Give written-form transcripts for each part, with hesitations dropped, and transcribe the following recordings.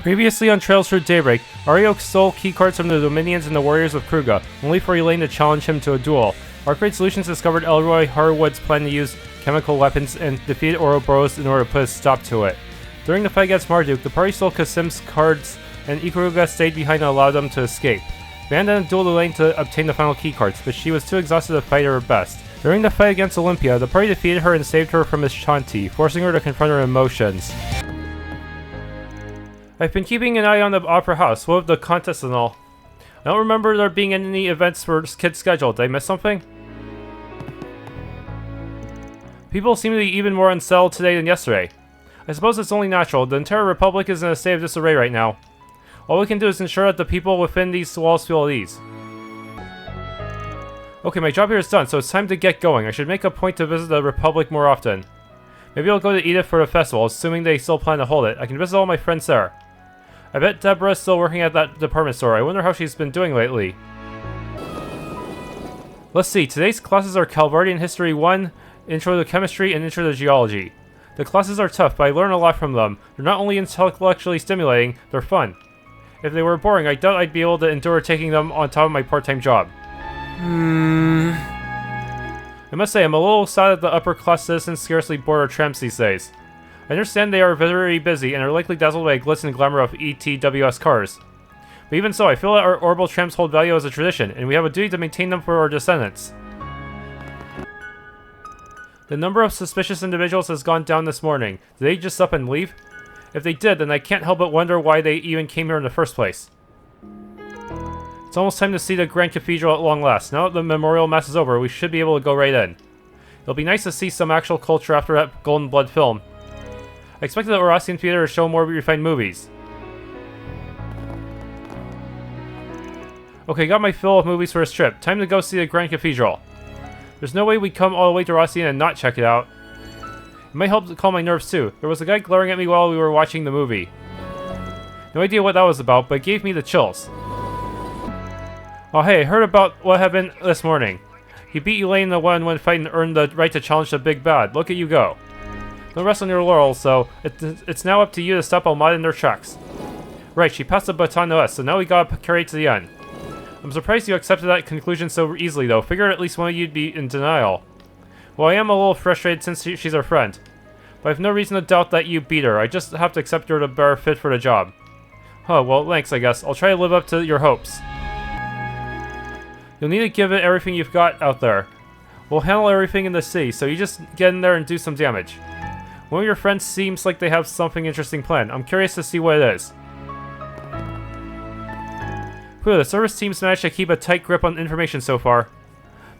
Previously on Trails Through Daybreak, Ario stole keycards from the Dominions and the Warriors of Kruga, only for Elaine to challenge him to a duel. Arkride Solutions discovered Elroy Harwood's plan to use chemical weapons and defeated Ouroboros in order to put a stop to it. During the fight against Marduk, the party stole Kasim's cards and Ikuruga stayed behind and allowed them to escape. Van then dueled Elaine to obtain the final keycards, but she was too exhausted to fight at her best. During the fight against Olympia, the party defeated her and saved her from Ashanti, forcing her to confront her emotions. I've been keeping an eye on the Opera House, what with the contests and all. I don't remember there being any events for kids scheduled. Did I miss something? People seem to be even more unsettled today than yesterday. I suppose it's only natural. The entire Republic is in a state of disarray right now. All we can do is ensure that the people within these walls feel at ease. Okay, my job here is done, so it's time to get going. I should make a point to visit the Republic more often. Maybe I'll go to Edith for the festival, assuming they still plan to hold it. I can visit all my friends there. I bet Deborah's still working at that department store. I wonder how she's been doing lately. Let's see, today's classes are Calvardian History 1, Intro to Chemistry, and Intro to Geology. The classes are tough, but I learn a lot from them. They're not only intellectually stimulating, they're fun. If they were boring, I doubt I'd be able to endure taking them on top of my part-time job. I must say, I'm a little sad that the upper-class citizens scarcely board our trams these days. I understand they are very busy and are likely dazzled by the glitz and glamour of ETWS cars. But even so, I feel that our orbital trams hold value as a tradition, and we have a duty to maintain them for our descendants. The number of suspicious individuals has gone down this morning. Did they just up and leave? If they did, then I can't help but wonder why they even came here in the first place. It's almost time to see the Grand Cathedral at long last. Now that the memorial mass is over, we should be able to go right in. It'll be nice to see some actual culture after that Golden Blood film. I expected the Oracion Theater to show more refined movies. Okay, got my fill of movies for this trip. Time to go see the Grand Cathedral. There's no way we'd come all the way to Oracion and not check it out. It might help to calm my nerves too. There was a guy glaring at me while we were watching the movie. No idea what that was about, but it gave me the chills. Oh hey, I heard about what happened this morning. You beat Elaine in the one-on-one fight and earned the right to challenge the big bad. Look at you go. Don't rest on your laurels, so it's now up to you to stop Almada in their tracks. Right, she passed the baton to us, so now we gotta carry it to the end. I'm surprised you accepted that conclusion so easily though. Figured at least one of you'd be in denial. Well, I am a little frustrated since she's our friend. But I have no reason to doubt that you beat her. I just have to accept you're the better fit for the job. Huh, well thanks I guess. I'll try to live up to your hopes. You'll need to give it everything you've got out there. We'll handle everything in the city, so you just get in there and do some damage. One of your friends seems like they have something interesting planned. I'm curious to see what it is. Whew, the service team's managed to keep a tight grip on information so far.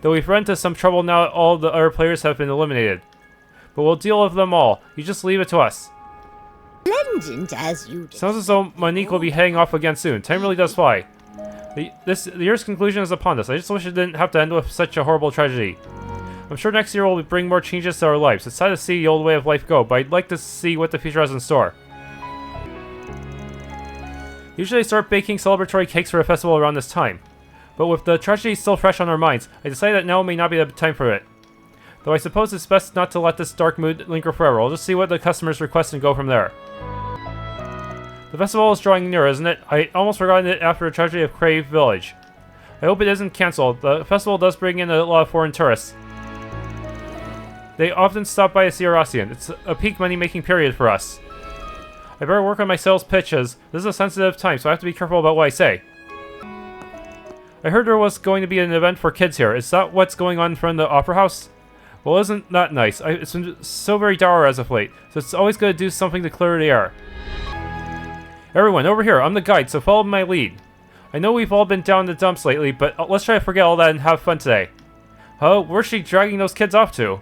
Though we've run into some trouble now that all the other players have been eliminated. But we'll deal with them all. You just leave it to us. Splendid as you did. Sounds as though Monique will be heading off again soon. Time really does fly. The year's conclusion is upon us. I just wish it didn't have to end with such a horrible tragedy. I'm sure next year will bring more changes to our lives. It's sad to see the old way of life go, but I'd like to see what the future has in store. Usually I start baking celebratory cakes for a festival around this time. But with the tragedy still fresh on our minds, I decided that now may not be the time for it. Though I suppose it's best not to let this dark mood linger forever. I'll just see what the customers request and go from there. The festival is drawing near, isn't it? I almost forgot it after the tragedy of Crave Village. I hope it isn't cancelled. The festival does bring in a lot of foreign tourists. They often stop by to see Oracion. It's a peak money-making period for us. I better work on my sales pitches. This is a sensitive time, so I have to be careful about what I say. I heard there was going to be an event for kids here. Is that what's going on in front of the Opera House? Well, isn't that nice? It's been so very dour as of late, so it's always good to do something to clear the air. Everyone, over here. I'm the guide, so follow my lead. I know we've all been down in the dumps lately, but let's try to forget all that and have fun today. Oh, where's she dragging those kids off to?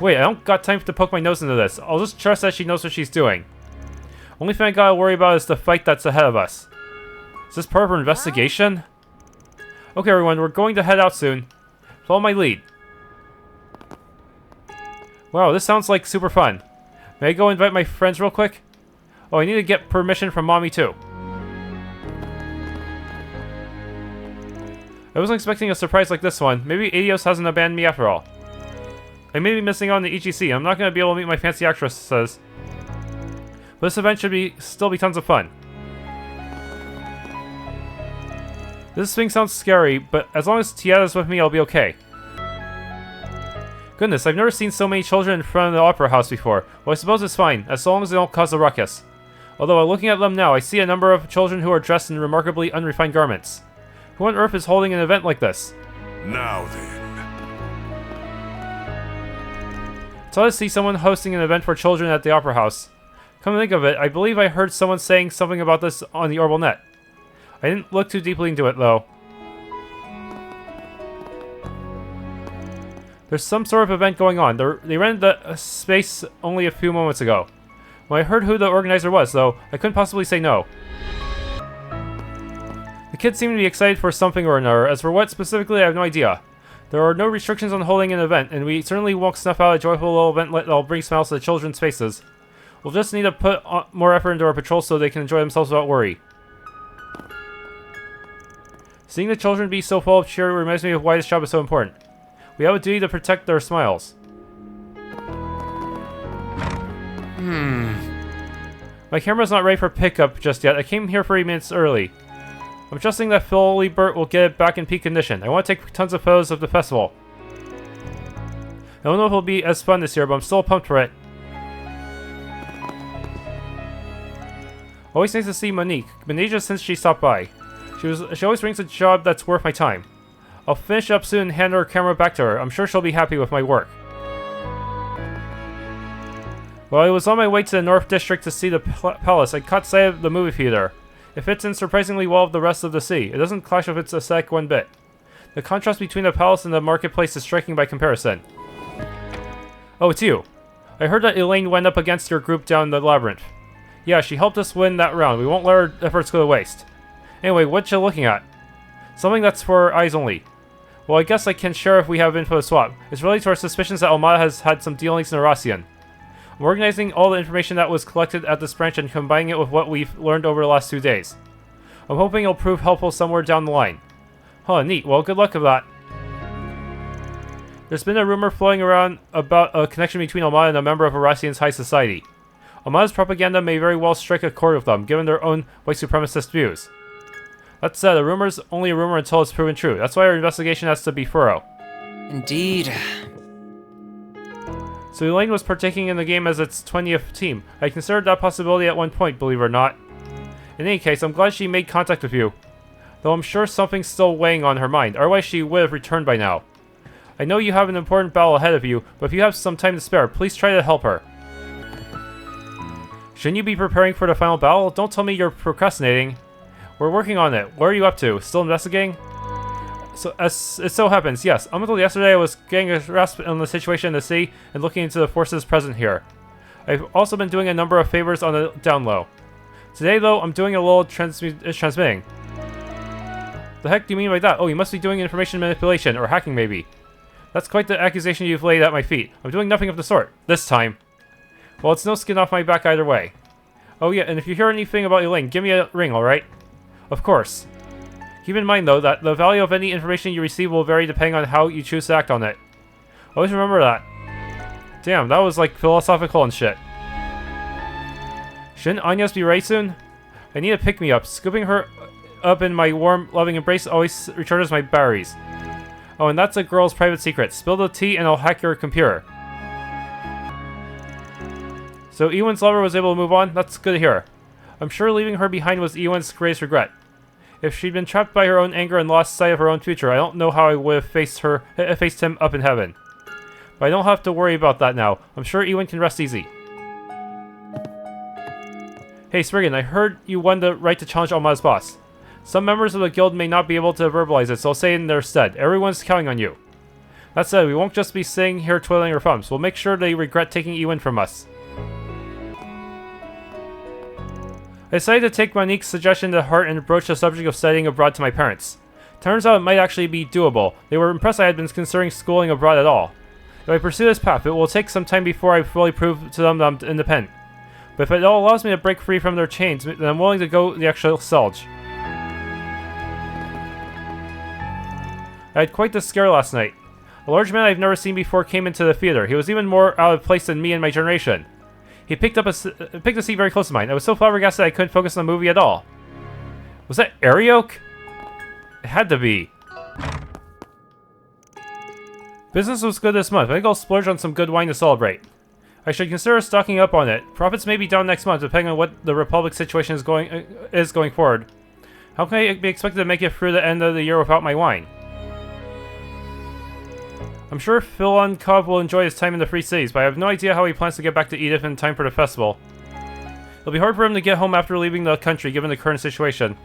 Wait, I don't got time to poke my nose into this. I'll just trust that she knows what she's doing. Only thing I gotta worry about is the fight that's ahead of us. Is this part of our investigation? Okay everyone, we're going to head out soon. Follow my lead. Wow, this sounds like super fun. May I go invite my friends real quick? Oh, I need to get permission from Mommy too. I wasn't expecting a surprise like this one. Maybe Adios hasn't abandoned me after all. I may be missing out on the EGC. I'm not going to be able to meet my fancy actresses. But this event should still be tons of fun. This thing sounds scary, but as long as Tieta's with me, I'll be okay. Goodness, I've never seen so many children in front of the opera house before. Well, I suppose it's fine, as long as they don't cause a ruckus. Although, while looking at them now, I see a number of children who are dressed in remarkably unrefined garments. Who on earth is holding an event like this? Now then. It's odd to see someone hosting an event for children at the opera house. Come to think of it, I believe I heard someone saying something about this on the Orbital Net. I didn't look too deeply into it, though. There's some sort of event going on. They rented the space only a few moments ago. When I heard who the organizer was, though, I couldn't possibly say no. The kids seem to be excited for something or another. As for what specifically, I have no idea. There are no restrictions on holding an event, and we certainly won't snuff out a joyful little event that'll bring smiles to the children's faces. We'll just need to put more effort into our patrols so they can enjoy themselves without worry. Seeing the children be so full of cheer reminds me of why this job is so important. We have a duty to protect their smiles. My camera's not ready for pickup just yet. I came here 3 minutes early. I'm trusting that Philibert will get it back in peak condition. I want to take tons of photos of the festival. I don't know if it'll be as fun this year, but I'm still pumped for it. Always nice to see Monique. Been ages since she stopped by. She always brings a job that's worth my time. I'll finish up soon and hand her camera back to her. I'm sure she'll be happy with my work. While I was on my way to the North District to see the palace, I caught sight of the movie theater. It fits in surprisingly well with the rest of the city. It doesn't clash with its aesthetic one bit. The contrast between the palace and the marketplace is striking by comparison. Oh, it's you. I heard that Elaine went up against your group down the labyrinth. Yeah, she helped us win that round. We won't let our efforts go to waste. Anyway, what you looking at? Something that's for eyes only. Well, I guess I can share if we have info to swap. It's related to our suspicions that Almada has had some dealings in Oracion. I'm organizing all the information that was collected at this branch and combining it with what we've learned over the last 2 days. I'm hoping it'll prove helpful somewhere down the line. Huh, neat. Well, good luck with that. There's been a rumor floating around about a connection between Almada and a member of Oracion's high society. Almada's propaganda may very well strike a chord with them, given their own white supremacist views. That said, a rumor's only a rumor until it's proven true. That's why our investigation has to be thorough. Indeed. So Elaine was partaking in the game as its 20th team. I considered that possibility at one point, believe it or not. In any case, I'm glad she made contact with you. Though I'm sure something's still weighing on her mind, otherwise she would have returned by now. I know you have an important battle ahead of you, but if you have some time to spare, please try to help her. Shouldn't you be preparing for the final battle? Don't tell me you're procrastinating. We're working on it. What are you up to? Still investigating? So, as it so happens, yes. Up until yesterday, I was getting a grasp on the situation in the city and looking into the forces present here. I've also been doing a number of favors on the down low. Today, though, I'm doing a little transmitting. The heck do you mean by that? Oh, you must be doing information manipulation, or hacking maybe. That's quite the accusation you've laid at my feet. I'm doing nothing of the sort. This time. Well, it's no skin off my back either way. Oh yeah, and if you hear anything about Elaine, give me a ring, alright? Of course. Keep in mind, though, that the value of any information you receive will vary depending on how you choose to act on it. Always remember that. Damn, that was like philosophical and shit. Shouldn't Agnes be right soon? I need a pick-me-up. Scooping her up in my warm, loving embrace always recharges my batteries. Oh, and that's a girl's private secret. Spill the tea and I'll hack your computer. So Ewan's lover was able to move on? That's good to hear. I'm sure leaving her behind was Ewan's greatest regret. If she'd been trapped by her own anger and lost sight of her own future, I don't know how I would have faced him up in heaven. But I don't have to worry about that now. I'm sure Ewan can rest easy. Hey Spriggan, I heard you won the right to challenge Almada's boss. Some members of the guild may not be able to verbalize it, so I'll say it in their stead. Everyone's counting on you. That said, we won't just be sitting here twiddling our thumbs. We'll make sure they regret taking Ewan from us. I decided to take Monique's suggestion to heart and broach the subject of studying abroad to my parents. Turns out it might actually be doable. They were impressed I had been considering schooling abroad at all. If I pursue this path, it will take some time before I fully prove to them that I'm independent. But if it all allows me to break free from their chains, then I'm willing to go the extra selge. I had quite the scare last night. A large man I've never seen before came into the theater. He was even more out of place than me and my generation. He picked a seat very close to mine. I was so flabbergasted I couldn't focus on the movie at all. Was that Arioch? It had to be. Business was good this month. I think I'll splurge on some good wine to celebrate. I should consider stocking up on it. Profits may be down next month, depending on what the Republic situation is going forward. How can I be expected to make it through the end of the year without my wine? I'm sure Philon Cobb will enjoy his time in the Free Cities, but I have no idea how he plans to get back to Edith in time for the festival. It'll be hard for him to get home after leaving the country, given the current situation.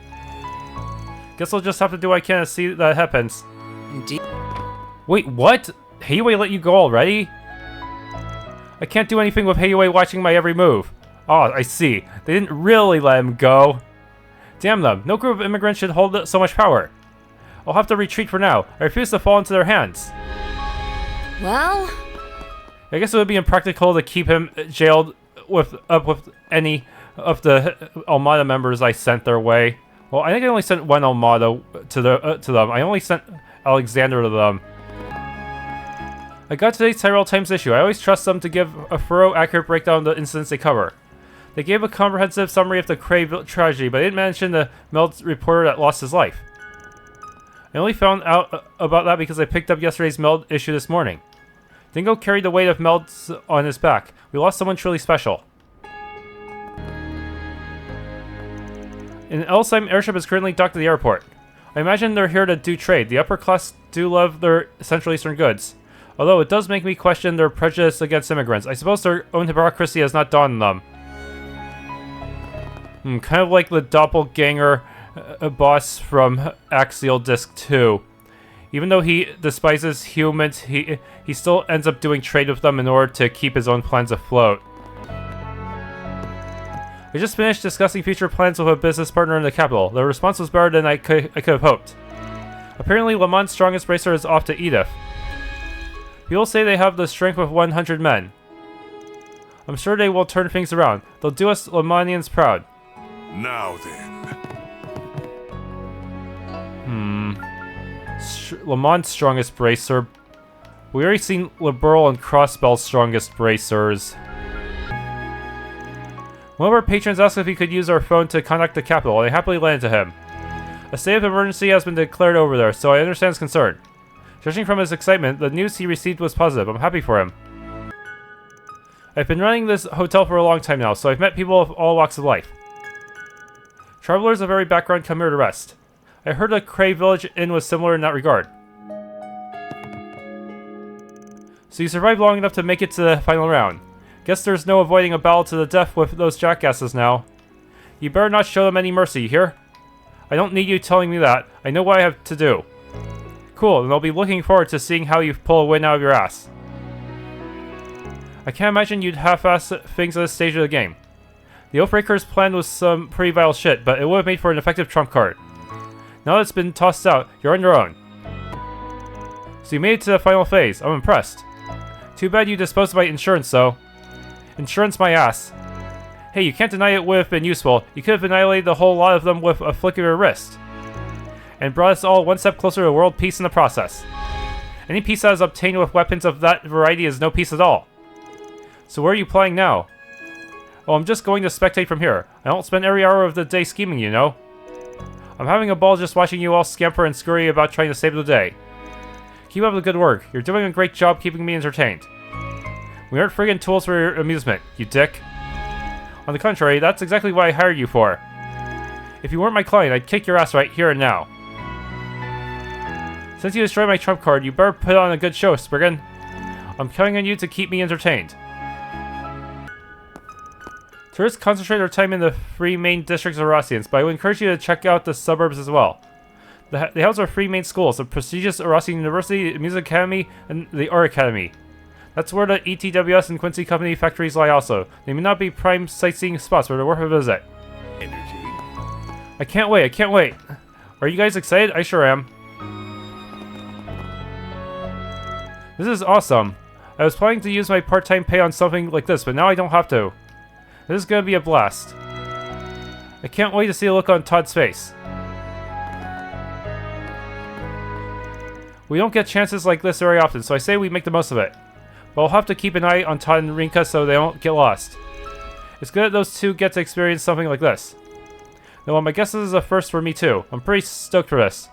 Guess I'll just have to do what I can to see that happens. Indeed. Wait, what? Heiwei let you go already? I can't do anything with Heiwei watching my every move. Oh, I see. They didn't really let him go. Damn them. No group of immigrants should hold so much power. I'll have to retreat for now. I refuse to fall into their hands. Well, I guess it would be impractical to keep him jailed with any of the Armada members I sent their way. Well, I think I only sent one Armada to them. I only sent Alexander to them. I got today's Tyrell Times issue. I always trust them to give a thorough, accurate breakdown of the incidents they cover. They gave a comprehensive summary of the Crave tragedy, but they didn't mention the Meld reporter that lost his life. I only found out about that because I picked up yesterday's Meld issue this morning. Dingo carried the weight of Melds on his back. We lost someone truly special. An Elsheim airship is currently docked at the airport. I imagine they're here to do trade. The upper class do love their Central Eastern goods. Although it does make me question their prejudice against immigrants. I suppose their own hypocrisy has not dawned on them. Kind of like the doppelganger boss from Axial Disc 2. Even though he despises humans, he still ends up doing trade with them in order to keep his own plans afloat. I just finished discussing future plans with a business partner in the capital. The response was better than I could have hoped. Apparently, Le Mans' strongest racer is off to Edith. People say they have the strength of 100 men. I'm sure they will turn things around. They'll do us Le Manians proud. Now then. Le Mans' strongest bracer. We already seen Liberal and Crossbell's strongest bracers. One of our patrons asked if he could use our phone to contact the capital, and I happily lent it to him. A state of emergency has been declared over there, so I understand his concern. Judging from his excitement, the news he received was positive. I'm happy for him. I've been running this hotel for a long time now, so I've met people of all walks of life. Travelers of every background come here to rest. I heard the Cray Village Inn was similar in that regard. So you survived long enough to make it to the final round. Guess there's no avoiding a battle to the death with those jackasses now. You better not show them any mercy, you hear? I don't need you telling me that. I know what I have to do. Cool, and I'll be looking forward to seeing how you pull a win out of your ass. I can't imagine you'd half-ass things at this stage of the game. The Oathbreaker's plan was some pretty vile shit, but it would have made for an effective trump card. Now that it's been tossed out, you're on your own. So you made it to the final phase. I'm impressed. Too bad you disposed of my insurance, though. Insurance my ass. Hey, you can't deny it would have been useful. You could have annihilated the whole lot of them with a flick of your wrist. And brought us all one step closer to world peace in the process. Any peace that is obtained with weapons of that variety is no peace at all. So where are you playing now? Oh, I'm just going to spectate from here. I don't spend every hour of the day scheming, you know. I'm having a ball just watching you all scamper and scurry about trying to save the day. Keep up the good work. You're doing a great job keeping me entertained. We aren't friggin' tools for your amusement, you dick. On the contrary, that's exactly what I hired you for. If you weren't my client, I'd kick your ass right here and now. Since you destroyed my trump card, you better put on a good show, Spriggan. I'm counting on you to keep me entertained. Tourists concentrate their time in the three main districts of Oracion, but I would encourage you to check out the suburbs as well. They house our three main schools, the prestigious Oracion University, the Music Academy, and the Art Academy. That's where the ETWS and Quincy Company factories lie also. They may not be prime sightseeing spots, but they're worth a visit. Energy. I can't wait, I can't wait. Are you guys excited? I sure am. This is awesome. I was planning to use my part-time pay on something like this, but now I don't have to. This is gonna be a blast. I can't wait to see the look on Todd's face. We don't get chances like this very often, so I say we make the most of it. But I'll have to keep an eye on Todd and Rinka so they don't get lost. It's good that those two get to experience something like this. Though my guess this is a first for me too. I'm pretty stoked for this.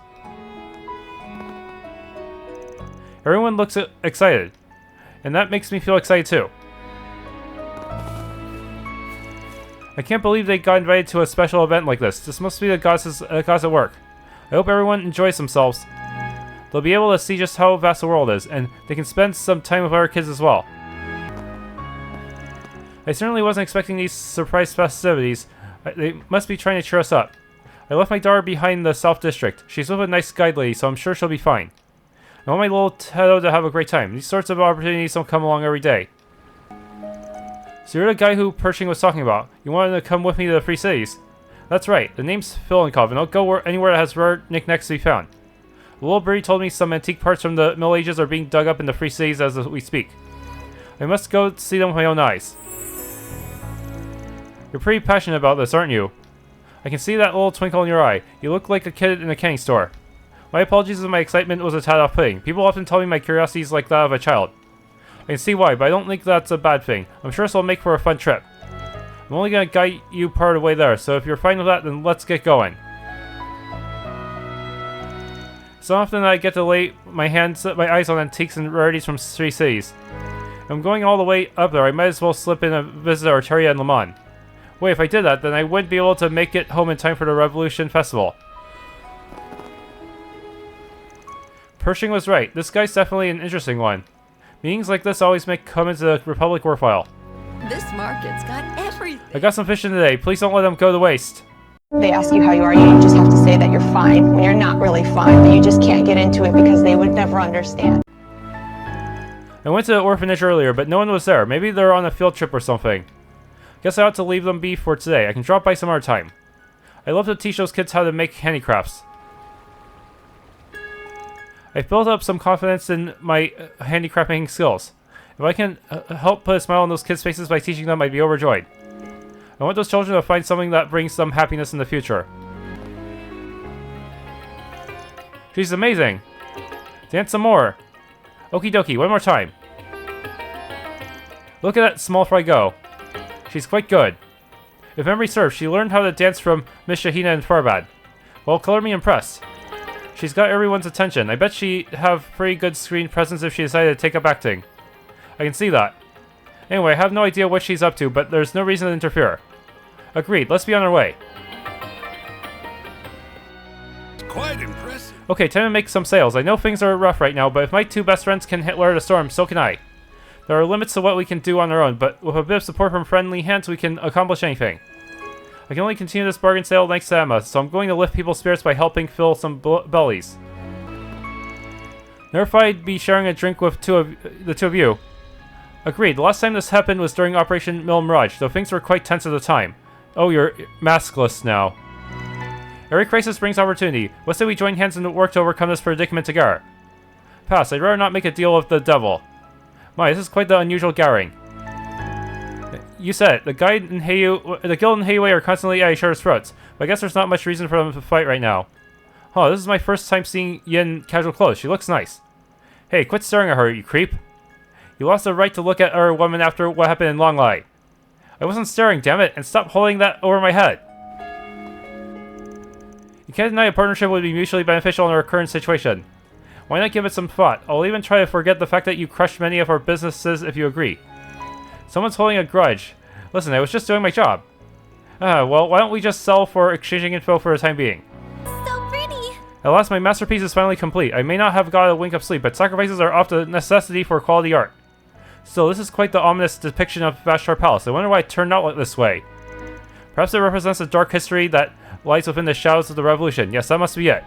Everyone looks excited. And that makes me feel excited too. I can't believe they got invited to a special event like this. This must be the gods at work. I hope everyone enjoys themselves. They'll be able to see just how vast the world is, and they can spend some time with our kids as well. I certainly wasn't expecting these surprise festivities. They must be trying to cheer us up. I left my daughter behind in the South District. She's with a nice guide lady, so I'm sure she'll be fine. I want my little Tedo to have a great time. These sorts of opportunities don't come along every day. So you're the guy who Pershing was talking about. You wanted to come with me to the Free Cities. That's right. The name's Filenkov, and I'll go anywhere that has rare knickknacks to be found. The little birdie told me some antique parts from the Middle Ages are being dug up in the Free Cities as we speak. I must go see them with my own eyes. You're pretty passionate about this, aren't you? I can see that little twinkle in your eye. You look like a kid in a candy store. My apologies if my excitement was a tad off-putting. People often tell me my curiosity is like that of a child. I can see why, but I don't think that's a bad thing. I'm sure this will make for a fun trip. I'm only going to guide you part of the way there, so if you're fine with that, then let's get going. So often I get to lay my eyes on antiques and rarities from 3 cities. If I'm going all the way up there, I might as well slip in a visit to Arteria and Le Mans. Wait, if I did that, then I wouldn't be able to make it home in time for the Revolution Festival. Pershing was right. This guy's definitely an interesting one. Meetings like this always make coming to the Republic worthwhile. This market's got everything. I got some fishing today. Please don't let them go to waste. They ask you how you are, you just have to say that you're fine when you're not really fine, but you just can't get into it because they would never understand. I went to the orphanage earlier, but no one was there. Maybe they're on a field trip or something. Guess I ought to leave them be for today. I can drop by some other time. I love to teach those kids how to make handicrafts. I've built up some confidence in my handicraft making skills. If I can help put a smile on those kids' faces by teaching them, I'd be overjoyed. I want those children to find something that brings them happiness in the future. She's amazing! Dance some more! Okie dokie, one more time. Look at that small fry go. She's quite good. If memory serves, she learned how to dance from Miss Shahina and Farbad. Well, color me impressed. She's got everyone's attention. I bet she'd have pretty good screen presence if she decided to take up acting. I can see that. Anyway, I have no idea what she's up to, but there's no reason to interfere. Agreed, let's be on our way. Quite impressive. Okay, time to make some sales. I know things are rough right now, but if my 2 best friends can weather the storm, so can I. There are limits to what we can do on our own, but with a bit of support from friendly hands, we can accomplish anything. I can only continue this bargain sale thanks to Emma, so I'm going to lift people's spirits by helping fill some bellies. Never if I'd be sharing a drink with the two of you. Agreed. The last time this happened was during Operation Mill Mirage, though things were quite tense at the time. Oh, you're maskless now. Every crisis brings opportunity. What say we join hands and work to overcome this predicament together? Pass. I'd rather not make a deal with the devil. My, this is quite the unusual gathering. You said it. The guild and Heiyue are constantly at each other's throats, but I guess there's not much reason for them to fight right now. Huh, this is my first time seeing Yin in casual clothes. She looks nice. Hey, quit staring at her, you creep. You lost the right to look at our woman after what happened in Longlai. I wasn't staring, damn it, and stop holding that over my head. You can't deny a partnership would be mutually beneficial in our current situation. Why not give it some thought? I'll even try to forget the fact that you crushed many of our businesses if you agree. Someone's holding a grudge. Listen, I was just doing my job. Well, why don't we just sell for exchanging info for the time being? So pretty. At last, my masterpiece is finally complete. I may not have got a wink of sleep, but sacrifices are often a necessity for quality art. Still, this is quite the ominous depiction of Vashtar Palace. I wonder why it turned out like this way. Perhaps it represents a dark history that lies within the shadows of the revolution. Yes, that must be it.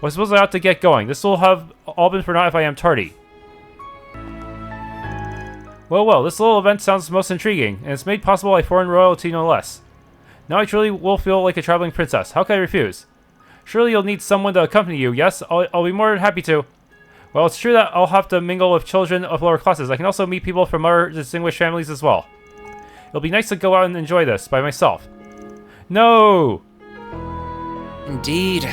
Well, I suppose I ought to get going. This will have all been for naught if I am tardy. Well, this little event sounds most intriguing, and it's made possible by foreign royalty no less. Now I truly will feel like a traveling princess. How can I refuse? Surely you'll need someone to accompany you, yes? I'll be more than happy to. Well, it's true that I'll have to mingle with children of lower classes. I can also meet people from other distinguished families as well. It'll be nice to go out and enjoy this by myself. No! Indeed.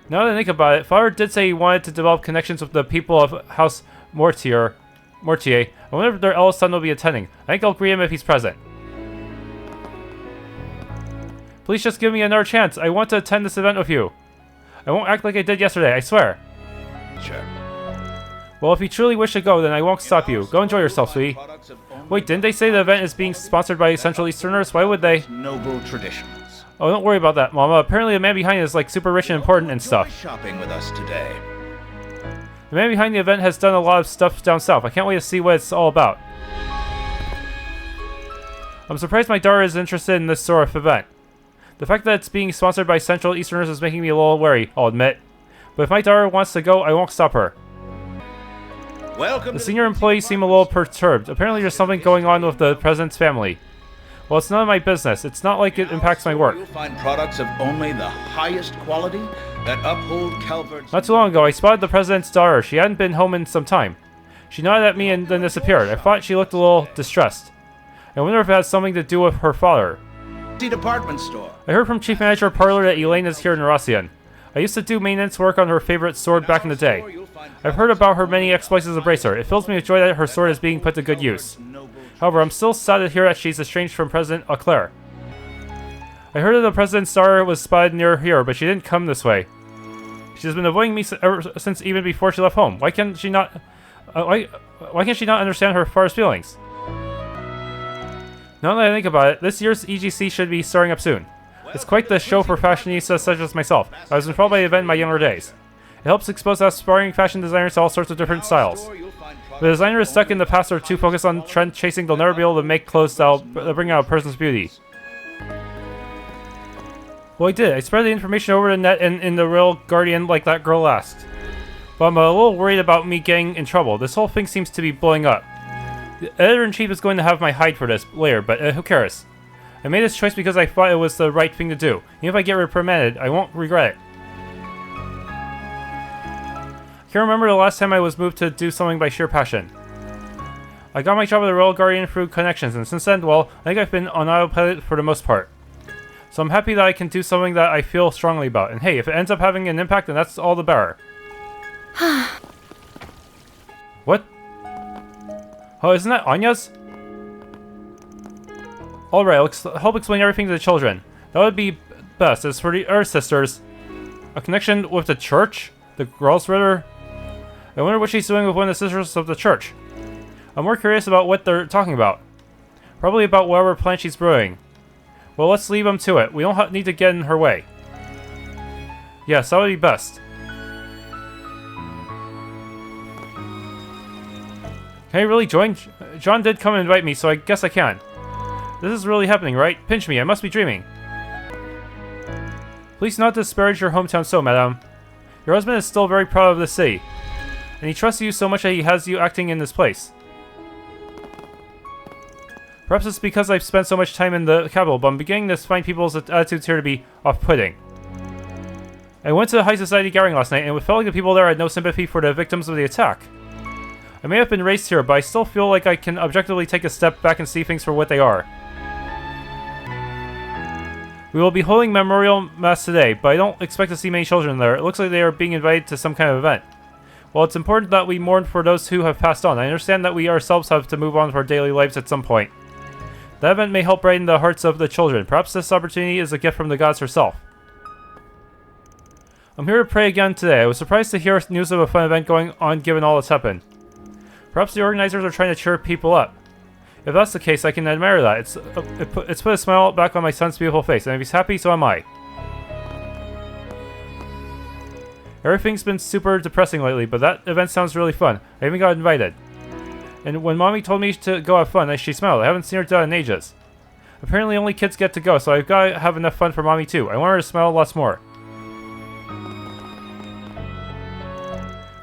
Now that I think about it, Father did say he wanted to develop connections with the people of House Mortier. I wonder if their eldest son will be attending. I think I'll greet him if he's present. Please just give me another chance. I want to attend this event with you. I won't act like I did yesterday, I swear. Check. Well, if you truly wish to go, then I won't stop you. Go enjoy yourself, sweetie. Wait, didn't they say the event is being sponsored by Central Easterners? Why would they? Noble traditions. Oh, don't worry about that, Mama. Apparently the man behind it is like super rich and important and stuff. Shopping with us today. The man behind the event has done a lot of stuff down south. I can't wait to see what it's all about. I'm surprised my daughter is interested in this sort of event. The fact that it's being sponsored by Central Easterners is making me a little wary, I'll admit. But if my daughter wants to go, I won't stop her. Welcome. The senior employees seem a little perturbed. Apparently there's something going on with the president's family. Well, it's none of my business. It's not like it impacts my work. You'll find products of only the highest quality that uphold Calvard's... Not too long ago, I spotted the president's daughter. She hadn't been home in some time. She nodded at me and then disappeared. I thought she looked a little distressed. I wonder if it has something to do with her father. Department store. I heard from Chief Manager Parlor that Elaine is here in Oracion. I used to do maintenance work on her favorite sword back in the day. I've heard about her many exploits as a bracer. It fills me with joy that her sword is being put to good use. However, I'm still sad to hear that she's estranged from President Auclair. I heard that the President's daughter was spotted near here, but she didn't come this way. She's been avoiding me ever since even before she left home. Why can't she not... why can't she not understand her father's feelings? Now that I think about it, this year's EGC should be starting up soon. It's quite the show for fashionistas such as myself. I was enthralled by the event in my younger days. It helps expose aspiring fashion designers to all sorts of different styles. The designer is stuck in the past or too focused on trend chasing, they'll never be able to make clothes that'll bring out a person's beauty. Well, I did. I spread the information over the net and in the Real Guardian like that girl asked. But I'm a little worried about me getting in trouble. This whole thing seems to be blowing up. The editor-in-chief is going to have my hide for this later, but who cares? I made this choice because I thought it was the right thing to do. Even if I get reprimanded, I won't regret it. I can't remember the last time I was moved to do something by sheer passion. I got my job at the Royal Guardian through connections, and since then, well, I think I've been on autopilot for the most part. So I'm happy that I can do something that I feel strongly about. And hey, if it ends up having an impact, then that's all the better. What? Oh, isn't that Anya's? Alright, I'll help explain everything to the children. That would be best. As for the Earth Sisters, a connection with the church? The girl's ritter? I wonder what she's doing with one of the sisters of the church. I'm more curious about what they're talking about. Probably about whatever plan she's brewing. Well, let's leave them to it. We don't need to get in her way. Yes, that would be best. Can I really join? John did come and invite me, so I guess I can. This is really happening, right? Pinch me, I must be dreaming. Please not disparage your hometown so, madame. Your husband is still very proud of the city, and he trusts you so much that he has you acting in this place. Perhaps it's because I've spent so much time in the capital, but I'm beginning to find people's attitudes here to be off-putting. I went to the high society gathering last night, and it felt like the people there had no sympathy for the victims of the attack. I may have been raised here, but I still feel like I can objectively take a step back and see things for what they are. We will be holding memorial mass today, but I don't expect to see many children there. It looks like they are being invited to some kind of event. While it's important that we mourn for those who have passed on, I understand that we ourselves have to move on with our daily lives at some point. That event may help brighten the hearts of the children. Perhaps this opportunity is a gift from the gods herself. I'm here to pray again today. I was surprised to hear news of a fun event going on given all that's happened. Perhaps the organizers are trying to cheer people up. If that's the case, I can admire that. It's put a smile back on my son's beautiful face, and if he's happy, so am I. Everything's been super depressing lately, but that event sounds really fun. I even got invited. And when Mommy told me to go have fun, she smiled. I haven't seen her do that in ages. Apparently only kids get to go, so I've got to have enough fun for Mommy too. I want her to smile lots more.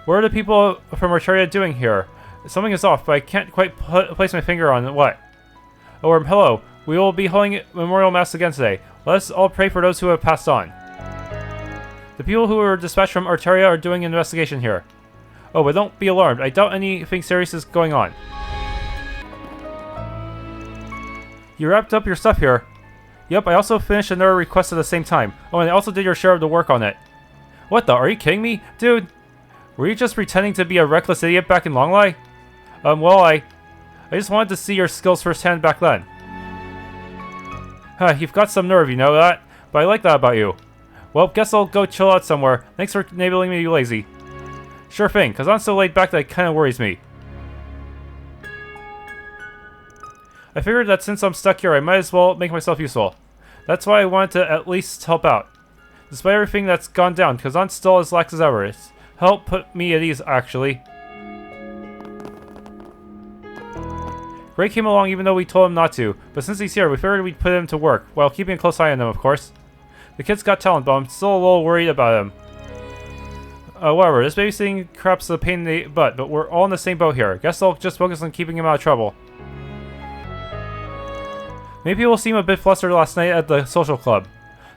What are the people from Archaria doing here? Something is off, but I can't quite place my finger on what. Oh, hello. We will be holding memorial mass again today. Let us all pray for those who have passed on. The people who were dispatched from Archaria are doing an investigation here. Oh, but don't be alarmed. I doubt anything serious is going on. You wrapped up your stuff here. Yep, I also finished another request at the same time. Oh, and I also did your share of the work on it. What the? Are you kidding me? Dude, were you just pretending to be a reckless idiot back in Longlai? Well, I just wanted to see your skills firsthand back then. You've got some nerve, you know that? But I like that about you. Well, guess I'll go chill out somewhere. Thanks for enabling me to be lazy. Sure thing, Kazan's so laid back that it kinda worries me. I figured that since I'm stuck here, I might as well make myself useful. That's why I wanted to at least help out. Despite everything that's gone down, Kazan's still as lax as ever. It's helped put me at ease, actually. Gray came along even though we told him not to, but since he's here, we figured we'd put him to work, while keeping a close eye on him, of course. The kid's got talent, but I'm still a little worried about him. Whatever, this babysitting crap's a pain in the butt, but we're all in the same boat here. Guess I'll just focus on keeping him out of trouble. Many people seemed a bit flustered last night at the social club.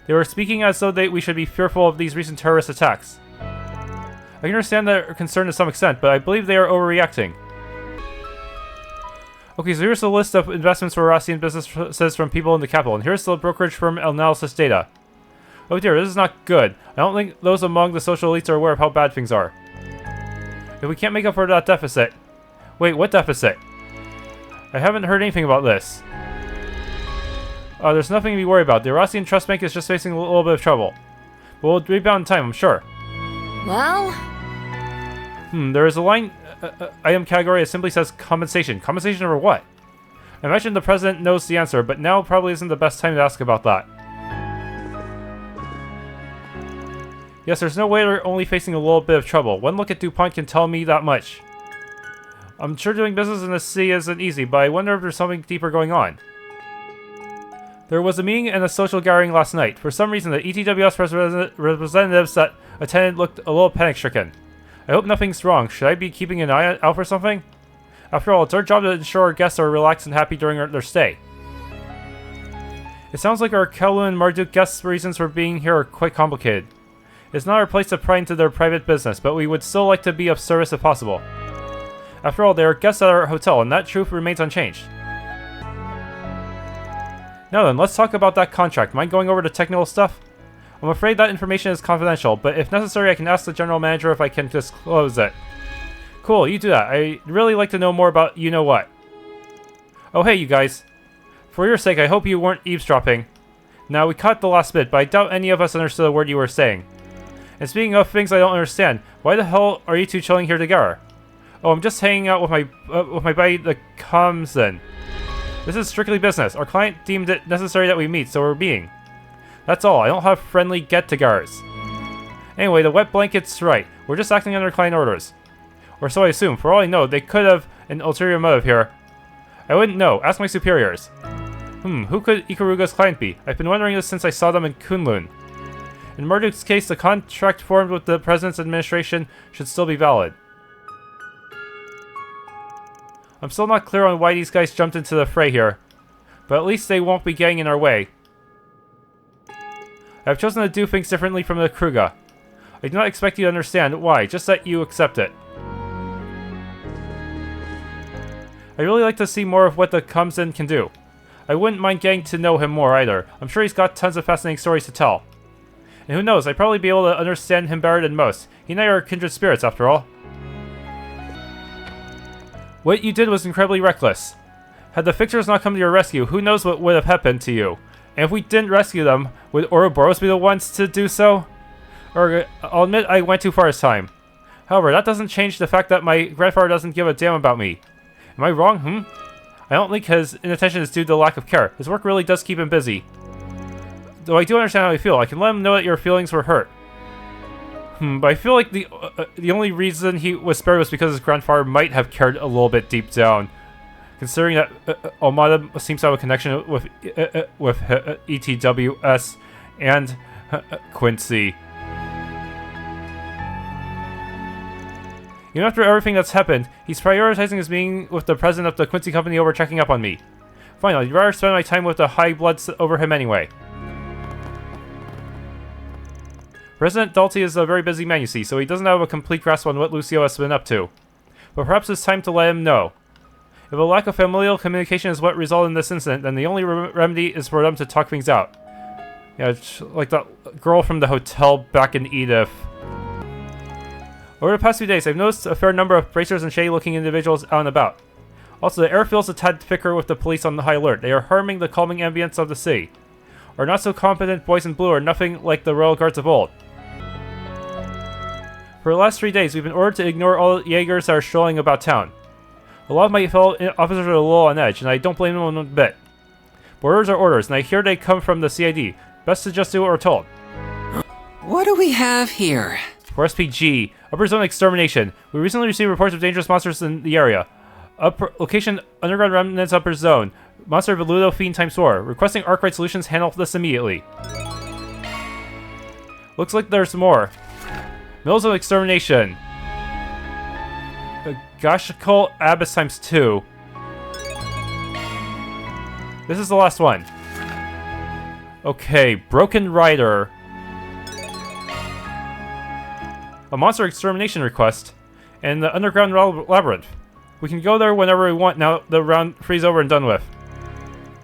They were speaking as though we should be fearful of these recent terrorist attacks. I can understand their concern to some extent, but I believe they are overreacting. Okay, so here's a list of investments for Oracion businesses from people in the capital, and here's the brokerage firm analysis data. Oh dear, this is not good. I don't think those among the social elites are aware of how bad things are. If we can't make up for that deficit... Wait, what deficit? I haven't heard anything about this. There's nothing to be worried about. The Oracion Trust Bank is just facing a little bit of trouble. But we'll rebound in time, I'm sure. Well... There is a line item category that simply says compensation. Compensation over what? I imagine the president knows the answer, but now probably isn't the best time to ask about that. Yes, there's no way we're only facing a little bit of trouble. One look at DuPont can tell me that much. I'm sure doing business in the city isn't easy, but I wonder if there's something deeper going on. There was a meeting and a social gathering last night. For some reason, the ETWS representatives that attended looked a little panic-stricken. I hope nothing's wrong. Should I be keeping an eye out for something? After all, it's our job to ensure our guests are relaxed and happy during their stay. It sounds like our Kowloon and Marduk guests' reasons for being here are quite complicated. It's not our place to pry into their private business, but we would still like to be of service if possible. After all, they are guests at our hotel, and that truth remains unchanged. Now then, let's talk about that contract. Mind going over the technical stuff? I'm afraid that information is confidential, but if necessary, I can ask the general manager if I can disclose it. Cool, you do that. I'd really like to know more about you-know-what. Oh hey, you guys. For your sake, I hope you weren't eavesdropping. Now, we caught the last bit, but I doubt any of us understood a word you were saying. And speaking of things I don't understand, why the hell are you two chilling here together? Oh, I'm just hanging out with my buddy, the Kamsen. This is strictly business. Our client deemed it necessary that we meet, so we're meeting. That's all. I don't have friendly get-togethers. Anyway, the wet blanket's right. We're just acting under client orders. Or so I assume. For all I know, they could have an ulterior motive here. I wouldn't know. Ask my superiors. Who could Ikaruga's client be? I've been wondering this since I saw them in Kunlun. In Marduk's case, the contract formed with the President's administration should still be valid. I'm still not clear on why these guys jumped into the fray here, but at least they won't be getting in our way. I have chosen to do things differently from the Kruga. I do not expect you to understand why, just that you accept it. I'd really like to see more of what the Kamsen can do. I wouldn't mind getting to know him more either. I'm sure he's got tons of fascinating stories to tell. And who knows, I'd probably be able to understand him better than most. He and I are kindred spirits, after all. What you did was incredibly reckless. Had the Fixers not come to your rescue, who knows what would have happened to you. And if we didn't rescue them, would Ouroboros be the ones to do so? Or, I'll admit I went too far this time. However, that doesn't change the fact that my grandfather doesn't give a damn about me. Am I wrong, I don't think his inattention is due to lack of care. His work really does keep him busy. Though I do understand how you feel, I can let him know that your feelings were hurt. But I feel like the only reason he was spared was because his grandfather might have cared a little bit deep down. Considering that Almada seems to have a connection with ETWS and Quincy. Even after everything that's happened, he's prioritizing his meeting with the president of the Quincy company over checking up on me. Fine, I'd rather spend my time with the high bloods over him anyway. President Dalty is a very busy man, you see, so he doesn't have a complete grasp on what Lucio has been up to. But perhaps it's time to let him know. If a lack of familial communication is what resulted in this incident, then the only remedy is for them to talk things out. Yeah, like that girl from the hotel back in Edith. Over the past few days, I've noticed a fair number of bracers and shady-looking individuals out and about. Also, the air feels a tad thicker with the police on the high alert. They are harming the calming ambience of the city. Our not-so-competent boys in blue are nothing like the royal guards of old. For the last 3 days, we've been ordered to ignore all Jaegers that are strolling about town. A lot of my fellow officers are a little on edge, and I don't blame them one bit. But orders are orders, and I hear they come from the CID. Best to just do what we're told. What do we have here? For SPG, Upper Zone Extermination. We recently received reports of dangerous monsters in the area. Location, Underground Remnants Upper Zone. Monster Veludo Fiend times 4. Requesting Arkride Solutions handle this immediately. Looks like there's more. Mills of Extermination. Gashaskal Abyss times 2. This is the last one. Okay, Broken Rider. A monster extermination request. And the Underground Labyrinth. We can go there whenever we want now the round 3's over and done with.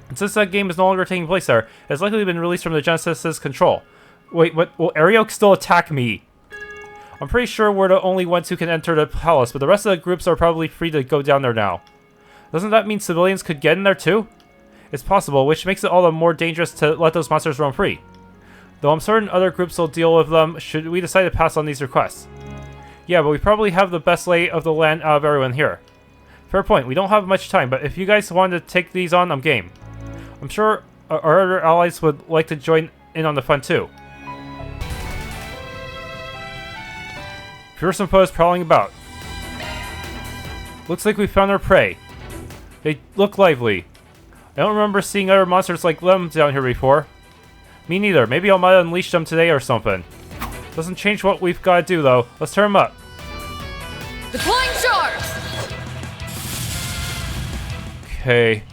And since that game is no longer taking place there, it has likely been released from the Genesis's control. Wait, what? Will Ariok still attack me? I'm pretty sure we're the only ones who can enter the palace, but the rest of the groups are probably free to go down there now. Doesn't that mean civilians could get in there too? It's possible, which makes it all the more dangerous to let those monsters roam free. Though I'm certain other groups will deal with them should we decide to pass on these requests. Yeah, but we probably have the best lay of the land out of everyone here. Fair point, we don't have much time, but if you guys want to take these on, I'm game. I'm sure our other allies would like to join in on the fun too. Fearsome foes prowling about. Looks like we found our prey. They look lively. I don't remember seeing other monsters like them down here before. Me neither. Maybe I might unleash them today or something. Doesn't change what we've got to do though. Let's turn them up. Deploying sharks! Okay.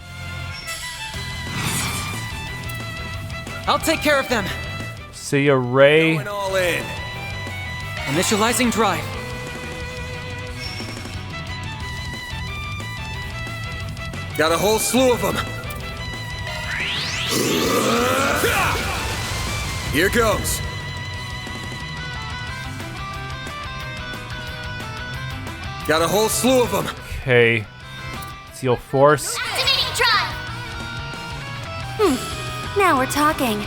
I'll take care of them. See ya, Ray. Going all in. Initializing drive. Got a whole slew of them. Here goes. Got a whole slew of them. Okay. Seal Force. Activating drive! Now we're talking.